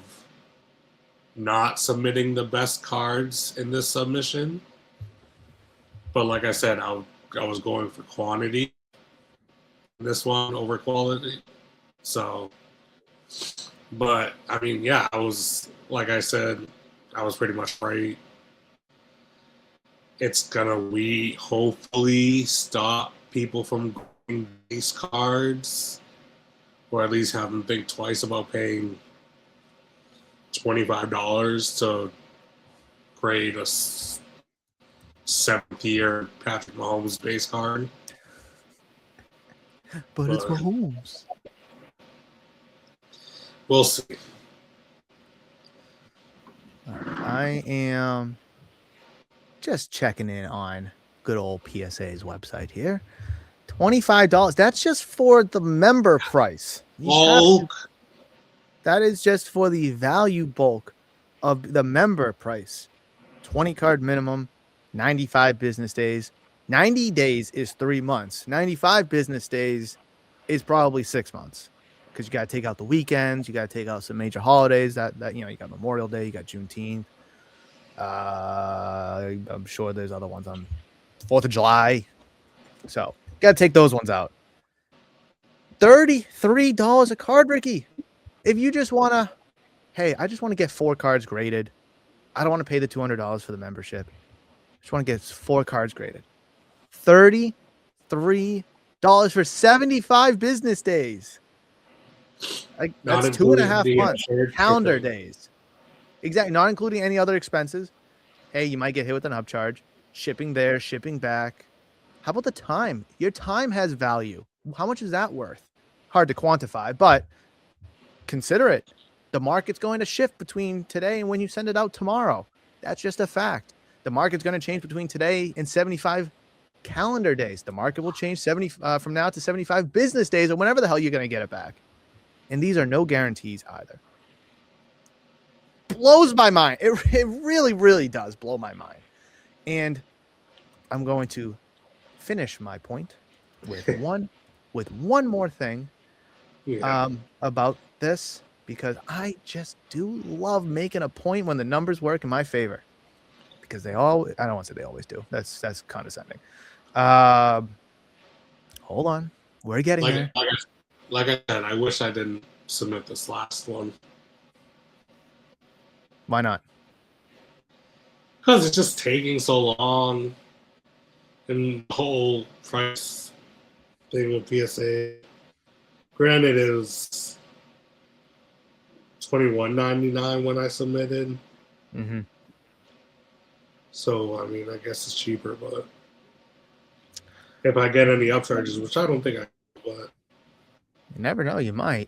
not submitting the best cards in this submission. But like I said, I was going for quantity in this one over quality. So, but I mean, yeah, I was, like I said, I was pretty much right. It's gonna hopefully stop people from going base cards, or at least have them think twice about paying $25 to grade a seventh year Patrick Mahomes base card. But it's Mahomes. We'll see. I am just checking in on good old PSA's website here. $25. That's just for the member price. That is just for the value bulk of the member price. 20 card minimum, 95 business days. 90 days is 3 months. 95 business days is probably 6 months. Because you got to take out the weekends, you got to take out some major holidays. That you got Memorial Day, you got Juneteenth. I'm sure there's other ones on 4th of July. So got to take those ones out. $33 a card, Ricky. If you just want to, hey, I just want to get 4 cards graded. I don't want to pay the $200 for the membership. I just want to get 4 cards graded. $33 for 75 business days. Like that's 2.5 months. Calendar days. Exactly. Not including any other expenses. Hey, you might get hit with an upcharge. Shipping there, shipping back. How about the time? Your time has value. How much is that worth? Hard to quantify, but consider it. The market's going to shift between today and when you send it out tomorrow. That's just a fact. The market's going to change between today and 75 calendar days. The market will change from now to 75 business days or whenever the hell you're going to get it back. And these are no guarantees either. Blows my mind. It really, really does blow my mind. And I'm going to finish my point with one more thing about this, because I just do love making a point when the numbers work in my favor, because I don't want to say they always do. That's condescending. Hold on. We're getting there. Like I said, I wish I didn't submit this last one. Why not? Because it's just taking so long. And the whole price thing with PSA. Granted, it was $21.99 when I submitted. Mm-hmm. So, I mean, I guess it's cheaper, but if I get any upcharges, which I don't think I will, but you never know, you might.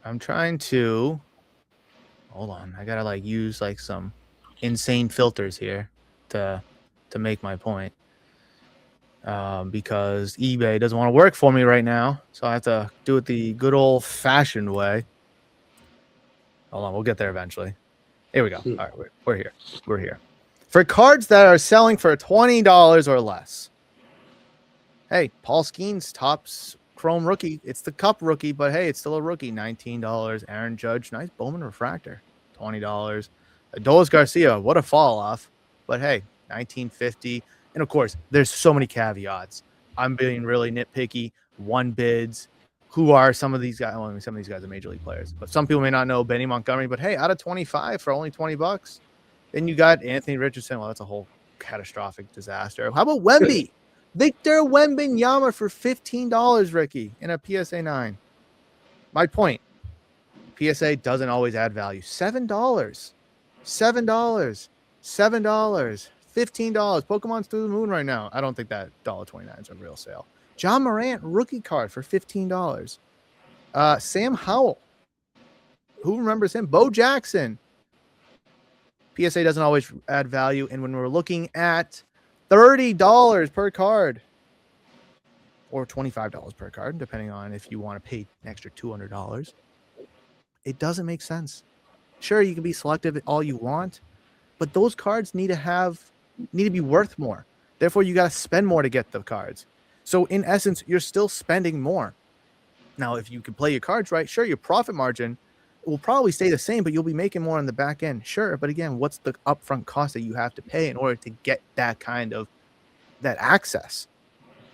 I'm trying to hold on. I gotta use some insane filters here to make my point. Because eBay doesn't want to work for me right now, so I have to do it the good old fashioned way. Hold on, we'll get there eventually. Here we go. All right, we're here. We're here. For cards that are selling for $20 or less. Hey, Paul Skeens tops Chrome rookie. It's the Cup rookie, but hey, it's still a rookie. $19. Aaron Judge, nice Bowman refractor. $20. Adolis Garcia, what a fall off. But hey, $19.50. And of course, there's so many caveats. I'm being really nitpicky. One bids. Who are some of these guys? Well, I mean, some of these guys are major league players, but some people may not know Benny Montgomery. But hey, out of 25 for only $20, then you got Anthony Richardson. Well, that's a whole catastrophic disaster. How about Wemby? Victor Wembanyama for $15, Ricky, in a PSA 9. My point. PSA doesn't always add value. $7. $7. $7. $15. Pokemon's through the moon right now. I don't think that $1.29 is a real sale. John Morant rookie card for $15. Sam Howell. Who remembers him? Bo Jackson. PSA doesn't always add value. And when we're looking at $30 per card or $25 per card, depending on if you want to pay an extra $200, it doesn't make sense. Sure, you can be selective all you want, but those cards need to be worth more. Therefore, you got to spend more to get the cards. So in essence, you're still spending more. Now, if you can play your cards right, sure, your profit margin will probably stay the same, but you'll be making more on the back end. Sure. But again, what's the upfront cost that you have to pay in order to get that kind of that access?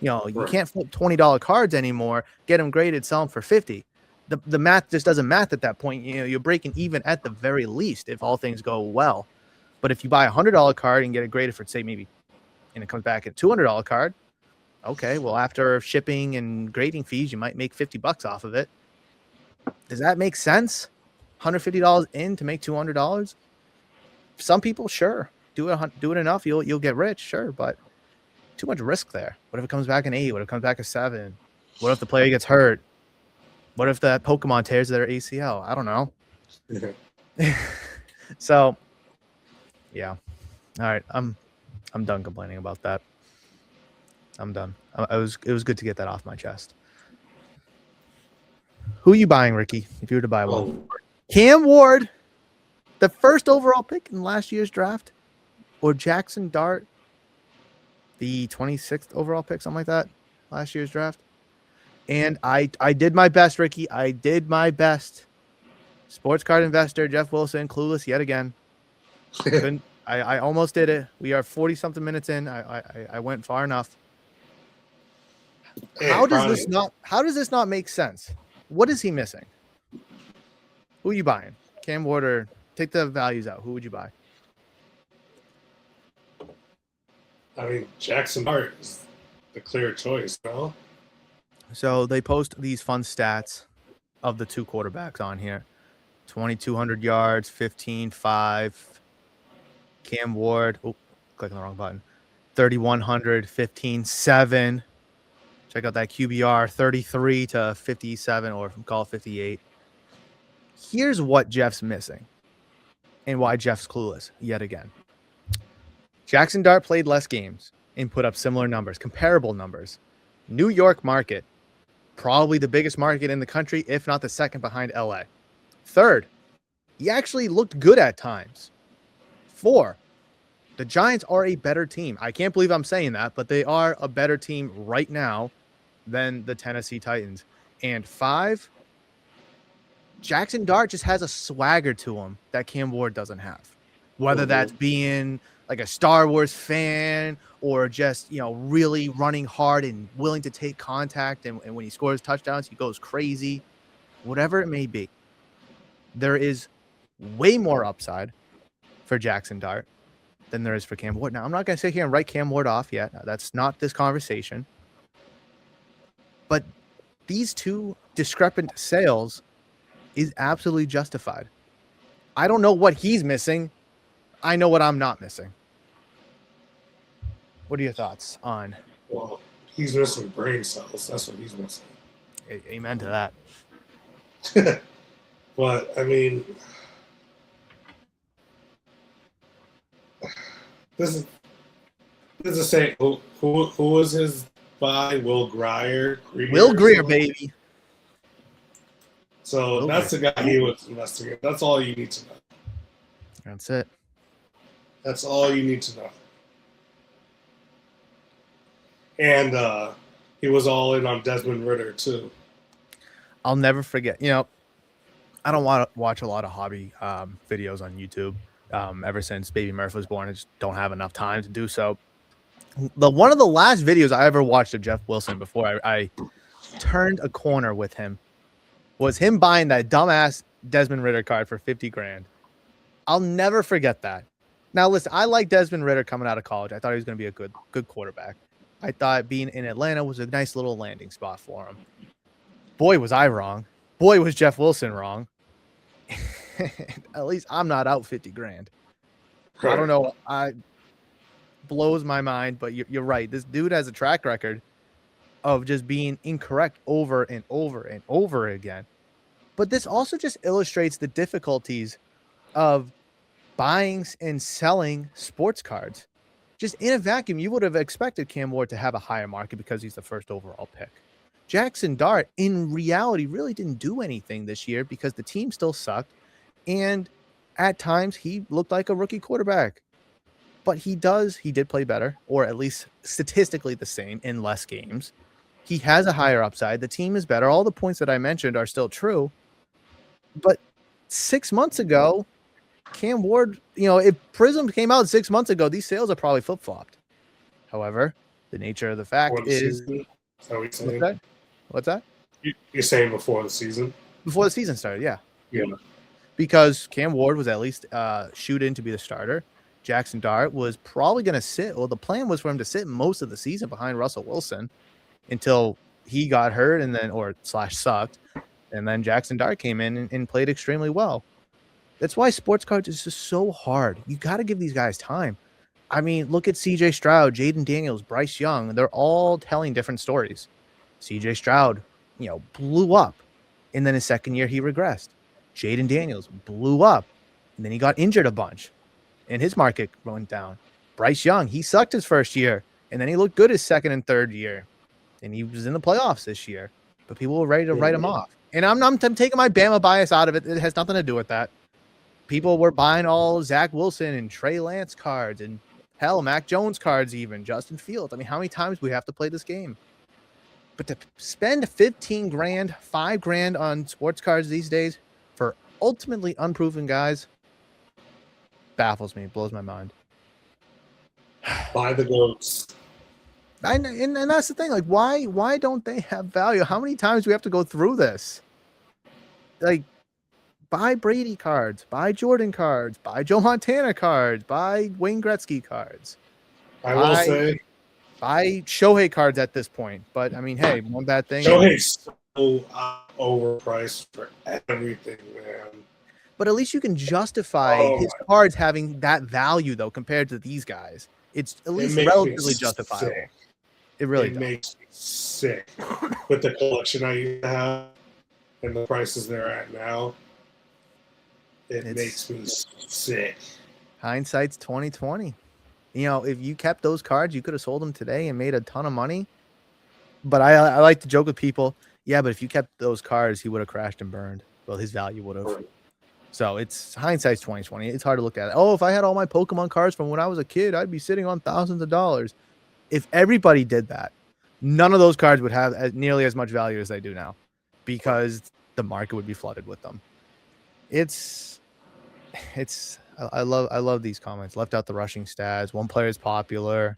You can't flip $20 cards anymore, get them graded, sell them for 50. The math just doesn't math at that point. You're breaking even at the very least if all things go well. But if you buy a $100 card and get it graded for, say, maybe, and it comes back at $200 card, okay, well, after shipping and grading fees, you might make $50 off of it. Does that make sense? $150 in to make $200? Some people, sure, do it enough, you'll get rich, sure, but too much risk there. What if it comes back an 8? What if it comes back a 7? What if the player gets hurt? What if that Pokemon tears their ACL? I don't know. So, yeah. All right, I'm done complaining about that. I'm done. It was good to get that off my chest. Who are you buying, Ricky? If you were to buy one, Cam Ward, the first overall pick in last year's draft, or Jackson Dart, the 26th overall pick, something like that, last year's draft. And I did my best, Ricky. I did my best. Sports card investor Jeff Wilson, clueless yet again. I almost did it. We are 40-something minutes in. I went far enough. How does this not make sense? What is he missing? Who are you buying? Cam Ward, or take the values out. Who would you buy? I mean, Jackson Dart is the clear choice, no? So they post these fun stats of the two quarterbacks on here. 2,200 yards, 15.5. Cam Ward, clicking the wrong button. 3,100, 15.7. Check out that QBR, 33 to 57, or call it 58. Here's what Jeff's missing and why Jeff's clueless yet again. Jackson Dart played less games and put up similar numbers, comparable numbers. New York market, probably the biggest market in the country, if not the second behind LA. Third, he actually looked good at times. 4, the Giants are a better team. I can't believe I'm saying that, but they are a better team right now than the Tennessee Titans. And 5, Jackson Dart just has a swagger to him that Cam Ward doesn't have. Whether that's being like a Star Wars fan or just, really running hard and willing to take contact. And when he scores touchdowns, he goes crazy. Whatever it may be, there is way more upside for Jackson Dart than there is for Cam Ward. Now, I'm not going to sit here and write Cam Ward off yet. That's not this conversation. But these two discrepant sales is absolutely justified. I don't know what he's missing. I know what I'm not missing. What are your thoughts on? Well, he's missing brain cells. That's what he's missing. Amen to that. But I mean, this is the same. Who was his buy? Will Greer? Will Greer, baby. So that's the guy he was investing in. That's all you need to know. That's it. That's all you need to know. And he was all in on Desmond Ridder too. I'll never forget. I don't want to watch a lot of hobby videos on YouTube. Ever since baby Murph was born, I just don't have enough time to do so. One of the last videos I ever watched of Jeff Wilson before I turned a corner with him was him buying that dumbass Desmond Ridder card for $50,000. I'll never forget that. Now, listen, I like Desmond Ridder coming out of college. I thought he was going to be a good quarterback. I thought being in Atlanta was a nice little landing spot for him. Boy, was I wrong. Boy, was Jeff Wilson wrong. At least I'm not out $50,000. I don't know. Blows my mind, but you're right. This dude has a track record of just being incorrect over and over and over again. But this also just illustrates the difficulties of buying and selling sports cards. Just in a vacuum, you would have expected Cam Ward to have a higher market because he's the first overall pick. Jackson Dart, in reality, really didn't do anything this year because the team still sucked. And at times, he looked like a rookie quarterback. But he did play better, or at least statistically the same in less games. He has a higher upside. The team is better. All the points that I mentioned are still true. But 6 months ago, Cam Ward, if Prism came out 6 months ago, these sales are probably flip-flopped. However, the nature of the fact Before the is, season? Is that what you're what's saying? that? What's that? You're saying before the season? Before the season started, yeah. Yeah. Because Cam Ward was at least shoot in to be the starter. Jackson Dart was probably going to sit. Well, the plan was for him to sit most of the season behind Russell Wilson until he got hurt and then / sucked. And then Jackson Dart came in and played extremely well. That's why sports cards is just so hard. You got to give these guys time. I mean, look at CJ Stroud, Jaden Daniels, Bryce Young. They're all telling different stories. CJ Stroud, blew up. And then his second year, he regressed. Jaden Daniels blew up. And then he got injured a bunch. And his market went down. Bryce Young, he sucked his first year. And then he looked good his second and third year. And he was in the playoffs this year. But people were ready to write him off. And I'm taking my Bama bias out of it. It has nothing to do with that. People were buying all Zach Wilson and Trey Lance cards and hell, Mac Jones cards, even Justin Fields. I mean, how many times do we have to play this game? But to spend 15 grand, 5 grand on sports cards these days for ultimately unproven guys baffles me, blows my mind. Buy the goats. And that's the thing. Like, why don't they have value? How many times do we have to go through this? Like, buy Brady cards, buy Jordan cards, buy Joe Montana cards, buy Wayne Gretzky cards. I will say, buy Shohei cards at this point. But I mean, hey, one bad thing. Shohei's so overpriced for everything, man. But at least you can justify his cards having that value, though, compared to these guys. It's at least relatively justifiable. Sick. It really makes me sick with the collection I used to have and the prices they're at now. It makes me sick. Hindsight's 2020. If you kept those cards, you could have sold them today and made a ton of money. But I like to joke with people. Yeah, but if you kept those cards, he would have crashed and burned. Well, his value would have. Right. So it's hindsight's 2020. It's hard to look at it. Oh, if I had all my Pokemon cards from when I was a kid, I'd be sitting on thousands of dollars. If everybody did that, none of those cards would have nearly as much value as they do now, because the market would be flooded with them. I love these comments. Left out the rushing stats. One player is popular.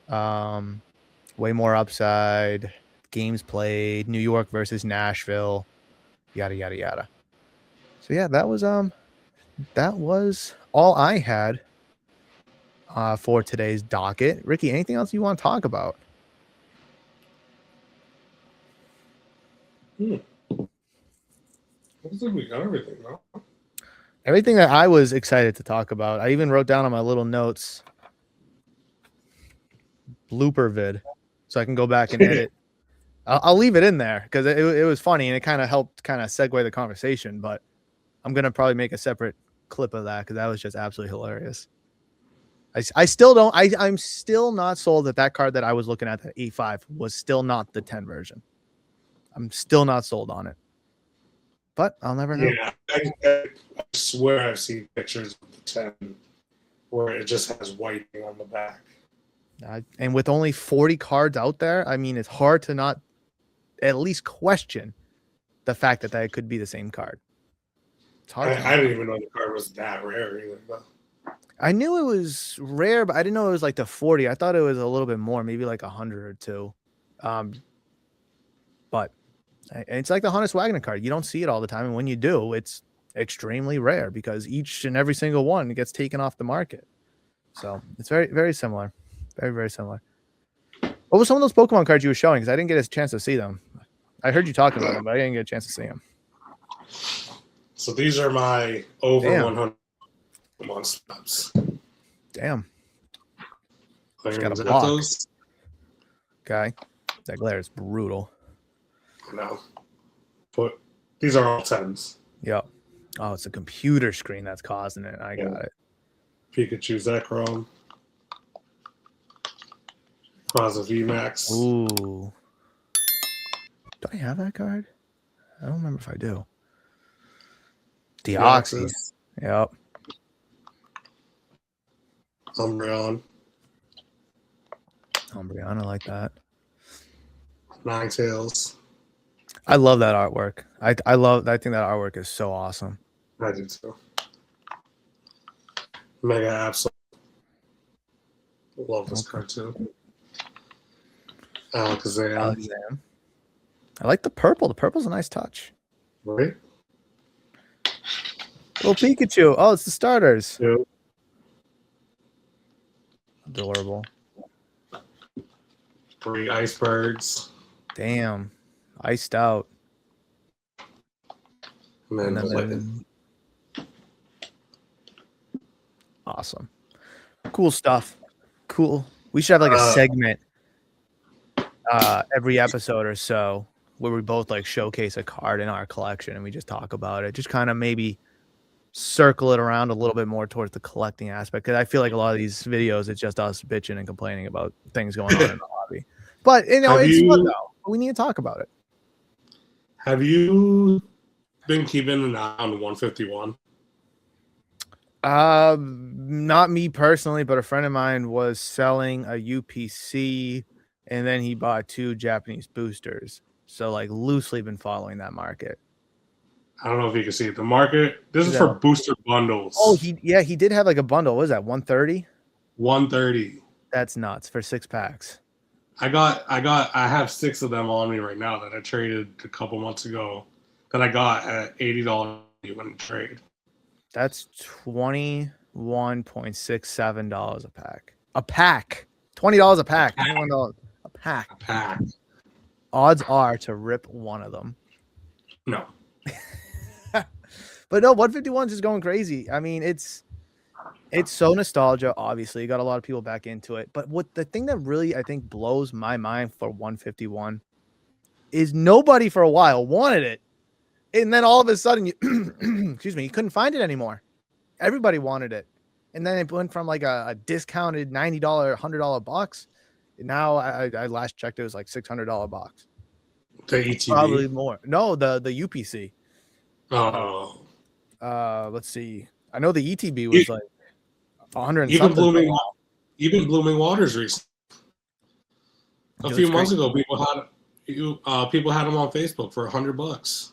Way more upside. Games played. New York versus Nashville. Yada yada yada. So yeah, that was all I had for today's docket. Ricky, anything else you want to talk about? I think we got everything, though. Everything that I was excited to talk about. I even wrote down on my little notes blooper vid, so I can go back and edit. I'll leave it in there because it was funny and it kind of helped segue the conversation. But I'm gonna probably make a separate clip of that because that was just absolutely hilarious. I'm still not sold that card that I was looking at, the 8.5, was still not the 10 version. I'm still not sold on it. But I'll never know. Yeah, I swear I've seen pictures of the 10 where it just has whiting on the back. And with only 40 cards out there, I mean, it's hard to not at least question the fact that it could be the same card. It's hard. I didn't even know the card was that rare either. Though. I knew it was rare, but I didn't know it was like the 40. I thought it was a little bit more, maybe like 100 or 2. But it's like the Honus Wagner card. You don't see it all the time. And when you do, it's extremely rare because each and every single one gets taken off the market. So it's very, very similar. Very, very similar. What were some of those Pokemon cards you were showing? Because I didn't get a chance to see them. I heard you talking about them, but I didn't get a chance to see them. So these are my over 100 Pokemon snaps. Damn. Just got a block. Those? Okay. That glare is brutal. No. But these are all 10s. Yep. Oh, it's a computer screen that's causing it. I got it. Pikachu Zekrom. Plaza VMAX. Ooh. Do I have that card? I don't remember if I do. Deoxys. Yep. Umbreon. I like that. Ninetales. I love that artwork. I think that artwork is so awesome. I do too. Mega Absol. Love this card too. Alakazam. I like the purple. The purple's a nice touch. Right? Little Pikachu. Oh, it's the starters. Yeah. Adorable. 3 icebergs. Damn. Iced out. And then awesome. Cool stuff. Cool. We should have like a segment every episode or so where we both like showcase a card in our collection and we just talk about it. Just kind of maybe circle it around a little bit more towards the collecting aspect, because I feel like a lot of these videos it's just us bitching and complaining about things going on in the hobby. But it's fun though. We need to talk about it. Have you been keeping an eye on 151? Not me personally, but a friend of mine was selling a UPC and then he bought 2 Japanese boosters. So like loosely been following that market. I don't know if you can see it. The market. This is for booster bundles. Oh, he did have like a bundle. What was that? 130? 130. That's nuts for 6 packs. I have 6 of them on me right now that I traded a couple months ago that I got at $80 when trade. That's $21.67 a pack. A pack. $20 a pack. $21 a pack. A pack. Odds are to rip one of them. No. But no, 151 is just going crazy. I mean, it's so nostalgia, obviously. You got a lot of people back into it. But what the thing that really, I think, blows my mind for 151 is nobody for a while wanted it. And then all of a sudden, you couldn't find it anymore. Everybody wanted it. And then it went from like a discounted $90, $100 box. And now I last checked, it was like $600 box. The ETB? Probably more. No, the UPC. Oh. Let's see. I know the ETB was like 100 even Blooming Waters recently. A few months ago, people had them on Facebook for $100.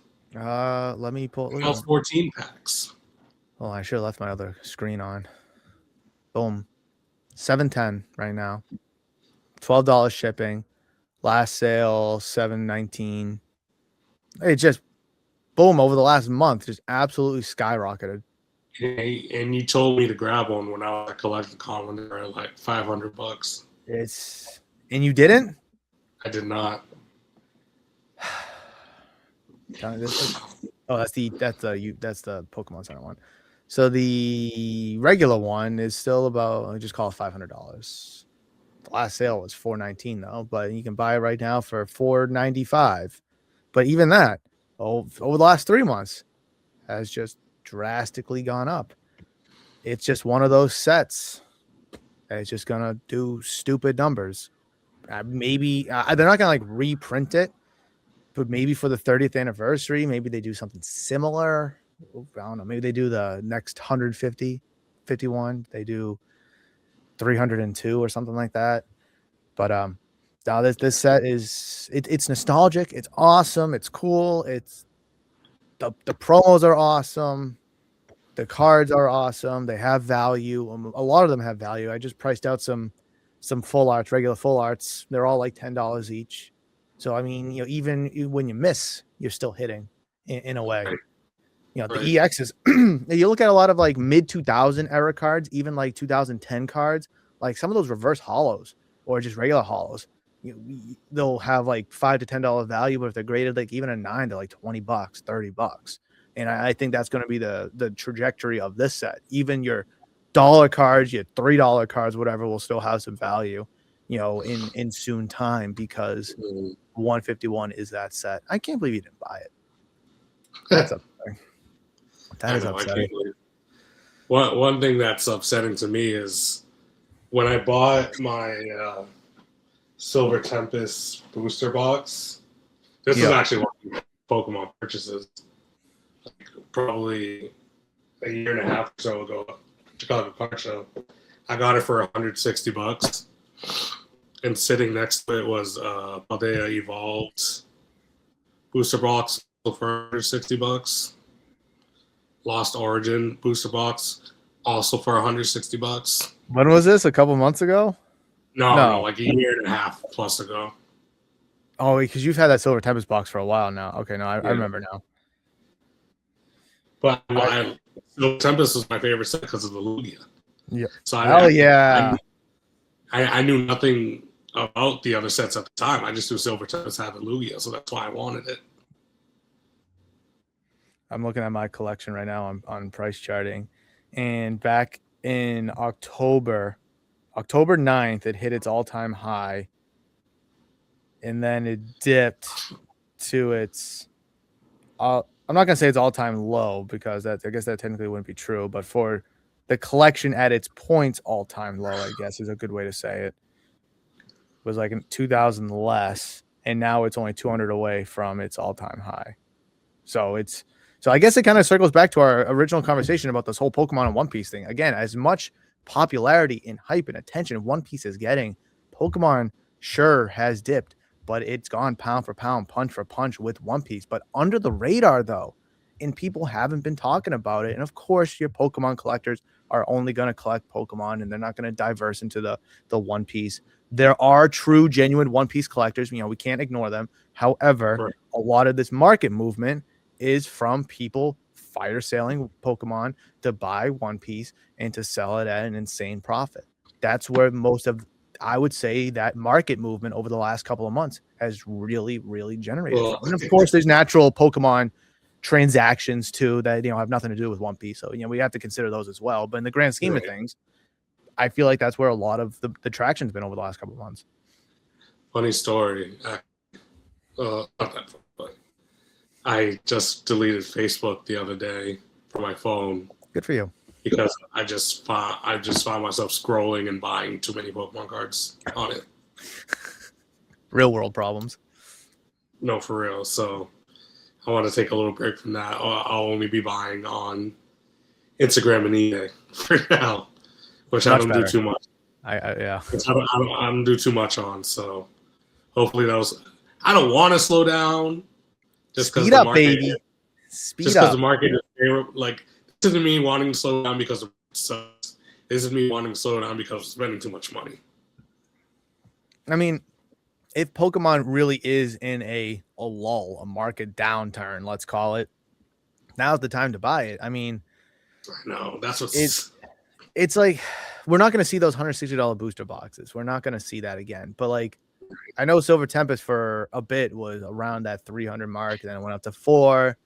Let me pull. Now 14 packs. Oh, I should have left my other screen on. Boom, $710 right now. $12 shipping. Last sale $719. It just boom over the last month, just absolutely skyrocketed. And you told me to grab one when I was at Collecticon when they were like $500. And you didn't? I did not. Oh, that's the Pokemon Center one. So the regular one is still about, I just call it $500. The last sale was $419 though, but you can buy it right now for $495. But even that, over the last 3 months, has just drastically gone up. It's just one of those sets. It's just gonna do stupid numbers. Maybe they're not gonna like reprint it, but maybe for the 30th anniversary, maybe they do something similar. I don't know. Maybe they do the next 150, 51. They do 302 or something like that. But now this set is it's nostalgic. It's awesome. It's cool. It's the promos are awesome. The cards are awesome. They have value. A lot of them have value. I just priced out some full arts, regular full arts. They're all like $10 each. So I mean, even when you miss, you're still hitting in a way. The EXs. You look at a lot of like mid 2000 era cards, even like 2010 cards, like some of those reverse hollows or just regular hollows. They'll have like $5 to $10 value, but if they're graded like even a 9, they're like $20, $30. And I think that's going to be the trajectory of this set. Even your dollar cards, your $3 cards, whatever, will still have some value, in soon time, because 151 is that set. I can't believe you didn't buy it. That's upsetting. That is upsetting. One thing that's upsetting to me is when I bought my Silver Tempest booster box. This is actually one of my Pokemon purchases. Probably a year and a half or so ago, Chicago Card Show. I got it for $160. and sitting next to it was Paldea Evolved booster box for $160. Lost Origin booster box also for $160. When was this? A couple months ago? No, like a year and a half plus ago. Oh, because you've had that Silver Tempest box for a while now. Okay, no, I remember now. But Silver Tempest was my favorite set because of the Lugia. Yeah. So I knew nothing about the other sets at the time. I just knew Silver Tempest had the Lugia, so that's why I wanted it. I'm looking at my collection right now on price charting. And back in October 9th, it hit its all-time high. And then it dipped to its I'm not going to say it's all-time low because I guess that technically wouldn't be true. But for the collection at its points, all-time low, I guess is a good way to say it, was like 2,000 less. And now it's only 200 away from its all-time high. So I guess it kind of circles back to our original conversation about this whole Pokemon and One Piece thing. Again, as much popularity and hype and attention One Piece is getting, Pokemon sure has dipped, but it's gone pound for pound, punch for punch with One Piece. But under the radar, though, and people haven't been talking about it. And of course, your Pokemon collectors are only going to collect Pokemon, and they're not going to diverse into the One Piece. There are true, genuine One Piece collectors. We can't ignore them. However, a lot of this market movement is from people fire selling Pokemon to buy One Piece and to sell it at an insane profit. That's where most of, I would say, that market movement over the last couple of months has really, really generated. And of course, there's natural Pokemon transactions too that have nothing to do with One Piece. So we have to consider those as well. But in the grand scheme of things, I feel like that's where a lot of the traction's been over the last couple of months. Funny story. Not that funny, but I just deleted Facebook the other day from my phone. Good for you. Because I just found myself scrolling and buying too many Pokemon cards on it. Real world problems. No, for real. So I want to take a little break from that. I'll only be buying on Instagram and eBay for now, which I don't do too much. Yeah. I don't do too much on. So hopefully I don't want to slow down. Just speed up, baby. Speed up. Just because the market is like. This isn't me wanting to slow down because it sucks. This is me wanting to slow down because of spending too much money. I mean, if Pokemon really is in a lull, a market downturn, let's call it, now's the time to buy it. I mean, I know that's what it's like. We're not going to see those $160 booster boxes. We're not going to see that again. But like, I know Silver Tempest for a bit was around that 300 mark, and then it went up to 4.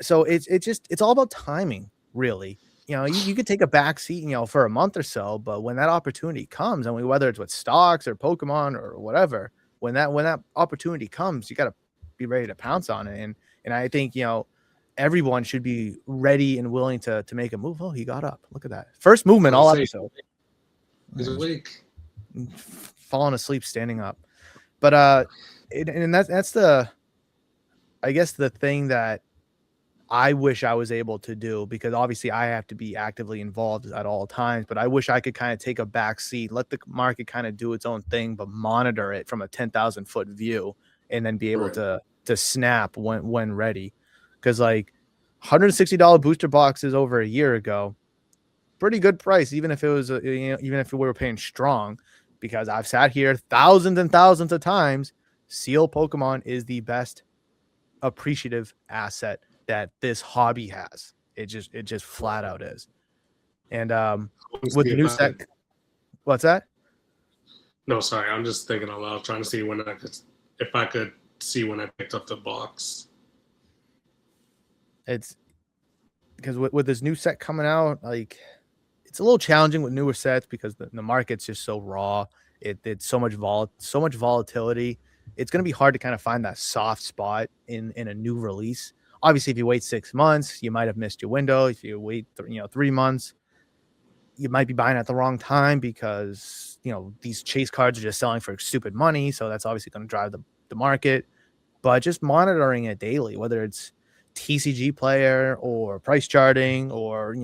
So it's all about timing, really. You could take a back seat, for a month or so, but when that opportunity comes, and whether it's with stocks or Pokemon or whatever, when that opportunity comes, you got to be ready to pounce on it. And I think everyone should be ready and willing to make a move. Oh, he got up. Look at that first movement all episode. He's awake, falling asleep, standing up. But and that's the, I guess, the thing that I wish I was able to do, because obviously I have to be actively involved at all times, but I wish I could kind of take a back seat, let the market kind of do its own thing, but monitor it from a 10,000 foot view and then be able to snap when ready. Cause like $160 booster boxes over a year ago, pretty good price. Even if it was, even if we were paying strong, because I've sat here thousands and thousands of times. Seal Pokemon is the best appreciative asset that this hobby has. It just flat out is. And with the new set, what's that? No, sorry, I'm just thinking out loud, trying to see if I could see when I picked up the box. It's because with this new set coming out, like, it's a little challenging with newer sets because the market's just so raw. It's so much volatility. It's going to be hard to kind of find that soft spot in a new release. Obviously, if you wait 6 months, you might have missed your window. If you wait 3 months, you might be buying at the wrong time because these chase cards are just selling for stupid money. So that's obviously going to drive the market. But just monitoring it daily, whether it's TCG player or price charting or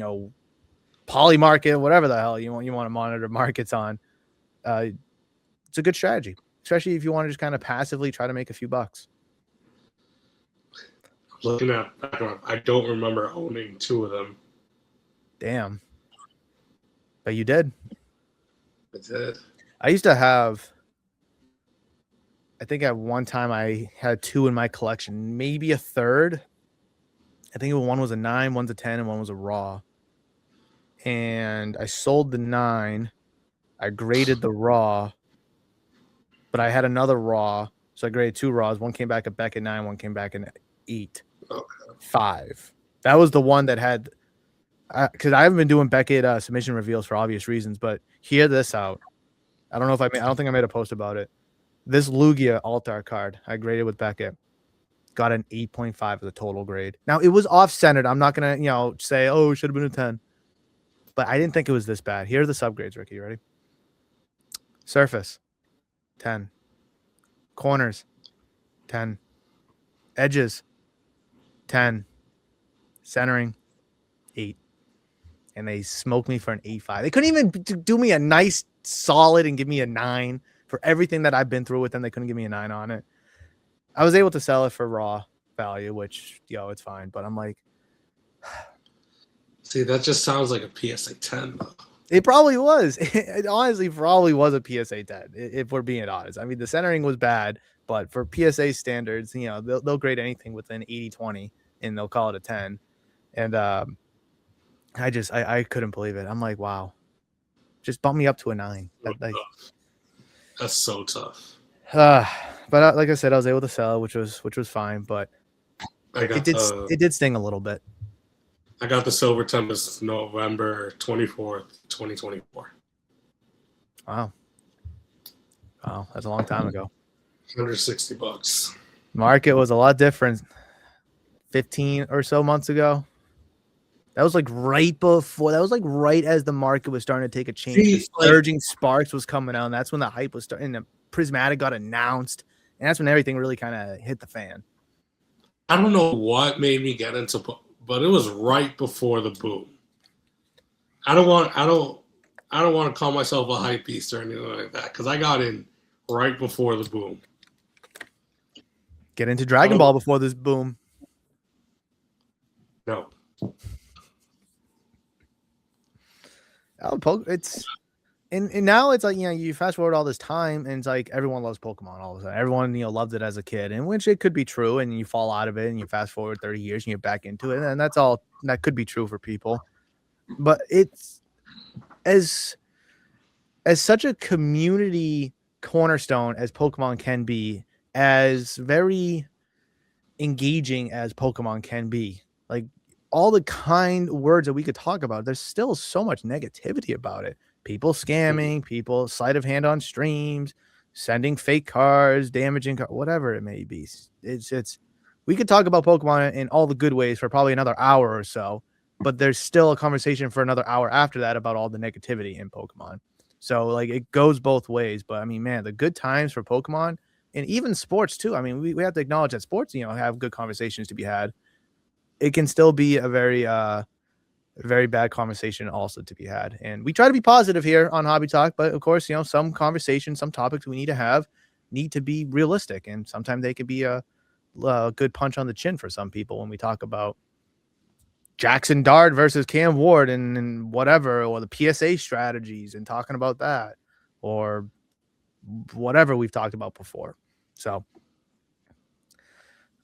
poly market, whatever the hell you want to monitor markets on, It's a good strategy, especially if you want to just kind of passively try to make a few bucks. Looking at, I don't remember owning 2 of them. Damn. But you did. I did. I used to have, I think at one time I had 2 in my collection, maybe a third. I think one was a 9, one's a 10, and one was a raw. And I sold the 9. I graded the raw, but I had another raw. So I graded 2 raws. One came back at 9, one came back at 8. Okay. 5. That was the one that had, because I haven't been doing Beckett submission reveals for obvious reasons, but hear this out. I don't think I made a post about it. This Lugia Altar card I graded with Beckett got an 8.5 as a total grade. Now it was off-centered. I'm not gonna, say, oh, it should have been a 10. But I didn't think it was this bad. Here are the subgrades, Ricky. You ready? Surface, 10. Corners, 10. Edges, 10. Centering, 8. And they smoked me for an 8.5. They couldn't even do me a nice solid and give me a 9 for everything that I've been through with them. They couldn't give me a 9 on it. I was able to sell it for raw value, which, it's fine. But I'm like, see, that just sounds like a PSA 10, though. It probably was. It honestly probably was a PSA 10, if we're being honest. I mean, the centering was bad, but for PSA standards, they'll grade anything within 80-20, and they'll call it a 10. And I couldn't believe it. I'm like, wow. Just bump me up to a 9. That's so tough. But like I said, I was able to sell, which was fine, but it did sting a little bit. I got the Silver Tempest November 24th, 2024. Wow, that's a long time ago. $160. Market was a lot different 15 or so months ago. That was like right before. That was like right as the market was starting to take a change. Surging Sparks was coming out, and that's when the hype was starting. And the Prismatic got announced, and that's when everything really kind of hit the fan. I don't know what made me get into, but it was right before the boom. I don't want to call myself a hype beast or anything like that because I got in right before the boom. Get into Dragon Ball before this boom. No. It's and now it's like, you fast forward all this time and it's like everyone loves Pokemon all of a sudden. Everyone, loved it as a kid, and which it could be true, and you fall out of it and you fast forward 30 years and you're back into it, and that's all that could be true for people. But it's as such a community cornerstone as Pokemon can be, as very engaging as Pokemon can be. Like, all the kind words that we could talk about, there's still so much negativity about it. People scamming, people sleight of hand on streams, sending fake cards, damaging cards, whatever it may be. It's we could talk about Pokemon in all the good ways for probably another hour or so, but there's still a conversation for another hour after that about all the negativity in Pokemon. So like it goes both ways. But I mean, man, the good times for Pokemon and even sports too. I mean, we have to acknowledge that sports, have good conversations to be had. It can still be a very very bad conversation also to be had. And we try to be positive here on Hobby Talk, but of course, some conversations, some topics we need to have need to be realistic. And sometimes they can be a good punch on the chin for some people when we talk about Jackson Dart versus Cam Ward and whatever, or the PSA strategies and talking about that, or whatever we've talked about before. So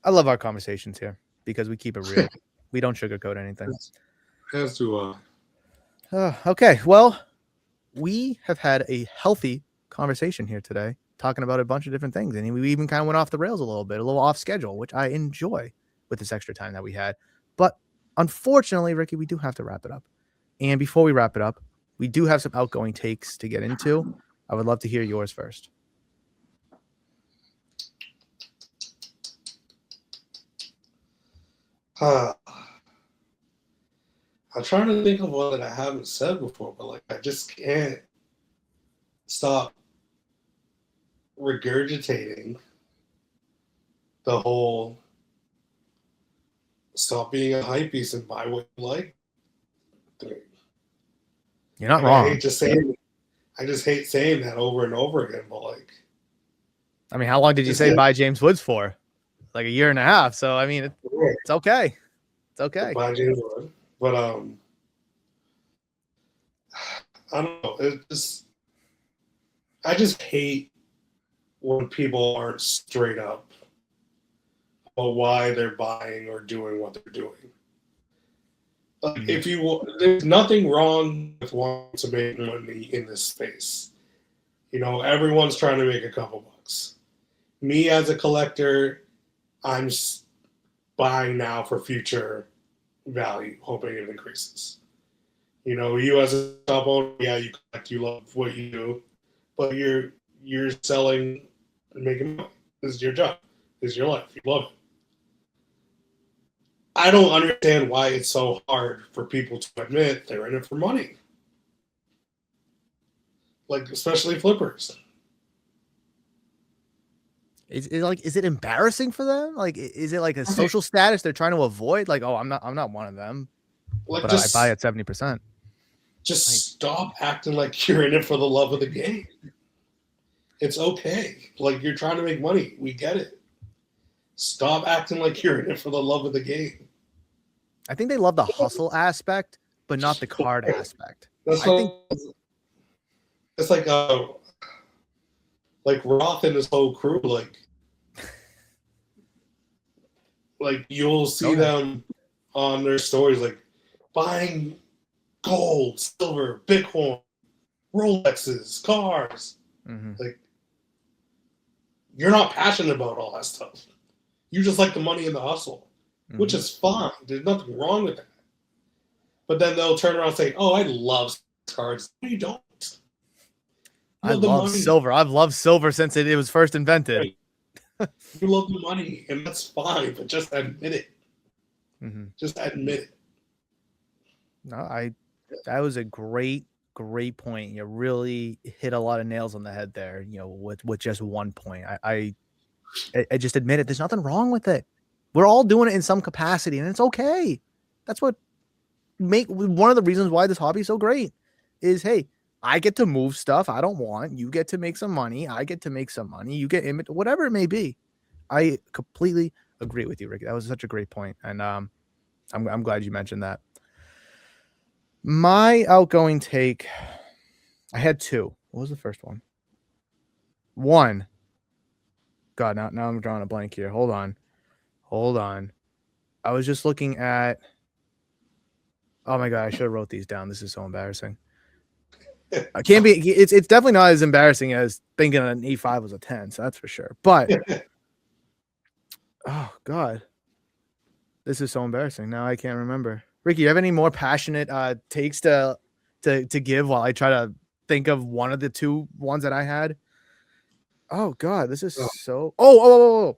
I love our conversations here because we keep it real. We don't sugarcoat anything. As do I. Okay, well, we have had a healthy conversation here today, talking about a bunch of different things, and we even kind of went off the rails a little off schedule, which I enjoy with this extra time that we had. But unfortunately, Ricky, we do have to wrap it up. And before we wrap it up, we do have some outgoing takes to get into. I would love to hear yours first. I'm trying to think of one that I haven't said before, but I just can't stop regurgitating the whole stop being a hypebeast and buy what you like thing. You're not wrong. I just hate saying that over and over again, but like, I mean, how long did you say buy James Woods for? Like a year and a half. So I mean, it's okay. It's okay. Buy James Woods, but I don't know. I just hate when people aren't straight up about why they're buying or doing what they're doing. Like, there's nothing wrong with wanting to make money in this space. You know, everyone's trying to make a couple bucks. Me as a collector, I'm buying now for future value, hoping it increases. You know, you as a top owner, yeah, you collect, you love what you do, but you're selling and making money. This is your job. This is your life. You love it. I don't understand why it's so hard for people to admit they're in it for money. Like, especially flippers. Is it embarrassing for them? Like, is it like a social status they're trying to avoid? Like, oh, I'm not one of them. Like, but I buy at 70%. Just stop acting like you're in it for the love of the game. It's okay. Like, you're trying to make money. We get it. Stop acting like you're in it for the love of the game. I think they love the hustle aspect, but not the card aspect. It's like Roth and his whole crew, like you'll see them on their stories, like buying gold, silver, Bitcoin, Rolexes, cars. Mm-hmm. Like, you're not passionate about all that stuff. You just like the money and the hustle, which is fine. There's nothing wrong with that. But then they'll turn around and say, "Oh, I love cards." No, you don't. I love silver. I've loved silver since it was first invented. Right. You love the money, and that's fine, but just admit it. Mm-hmm. Just admit it. No, that was a great point. You really hit a lot of nails on the head there, you know, with just one point. I just admit it. There's nothing wrong with it. We're all doing it in some capacity, and it's okay. That's what one of the reasons why this hobby is so great is, hey, I get to move stuff I don't want. You get to make some money. I get to make some money. You get whatever it may be. I completely agree with you, Ricky. That was such a great point, and I'm glad you mentioned that. My outgoing take, I had two. What was the first one? One. God, now I'm drawing a blank here. Hold on. I was just looking at. Oh my God, I should have wrote these down. This is so embarrassing. I can't be. It's definitely not as embarrassing as thinking an E5 was a 10. So that's for sure. But oh God, this is so embarrassing. Now I can't remember. Ricky, you have any more passionate takes to give while I try to think of one of the two ones that I had? Oh God, this is so. Oh.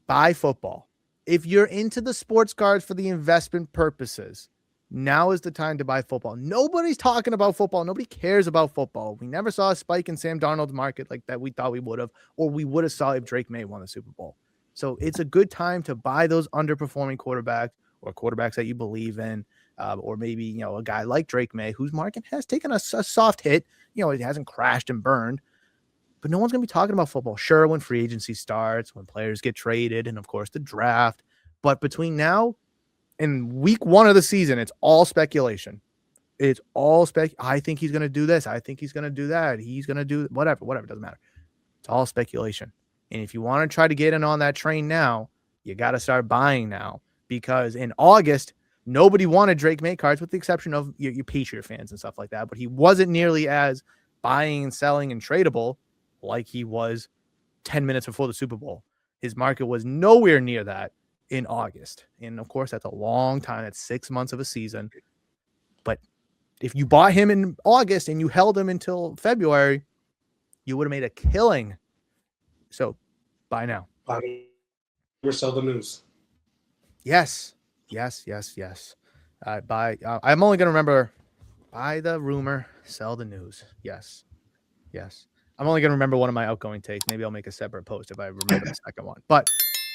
Buy football. If you're into the sports cards for the investment purposes, now is the time to buy football. Nobody's talking about football. Nobody cares about football. We never saw a spike in Sam Darnold's market like that we thought we would have, or we would have saw if Drake May won the Super Bowl. So it's a good time to buy those underperforming quarterbacks or quarterbacks that you believe in, or maybe, you know, a guy like Drake May whose market has taken a soft hit. You know, it hasn't crashed and burned. But no one's going to be talking about football. Sure, when free agency starts, when players get traded, and of course the draft. But between now and week 1 of the season, it's all speculation. It's all I think he's going to do this. I think he's going to do that. He's going to do whatever. Doesn't matter. It's all speculation. And if you want to try to get in on that train now, you got to start buying now. Because in August, nobody wanted Drake May cards with the exception of your Patriot fans and stuff like that. But he wasn't nearly as buying and selling and tradable like he was 10 minutes before the Super Bowl. His market was nowhere near that in August. And of course, that's a long time. That's 6 months of a season. But if you bought him in August and you held him until February, you would have made a killing. So buy now. Or sell the news. Yes. I'm only going to remember buy the rumor, sell the news. Yes. I'm only going to remember one of my outgoing takes. Maybe I'll make a separate post if I remember the second one. But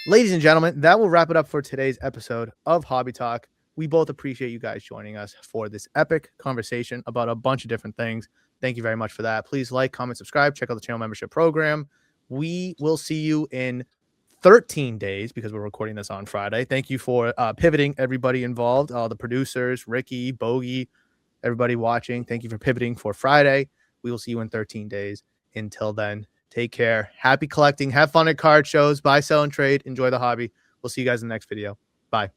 ladies and gentlemen, that will wrap it up for today's episode of Hobby Talk. We both appreciate you guys joining us for this epic conversation about a bunch of different things. Thank you very much for that. Please like, comment, subscribe. Check out the channel membership program. We will see you in 13 days because we're recording this on Friday. Thank you for pivoting, everybody involved, all the producers, Ricky, Bogey, everybody watching. Thank you for pivoting for Friday. We will see you in 13 days. Until then, take care. Happy collecting. Have fun at card shows. Buy, sell, and trade. Enjoy the hobby. We'll see you guys in the next video. Bye.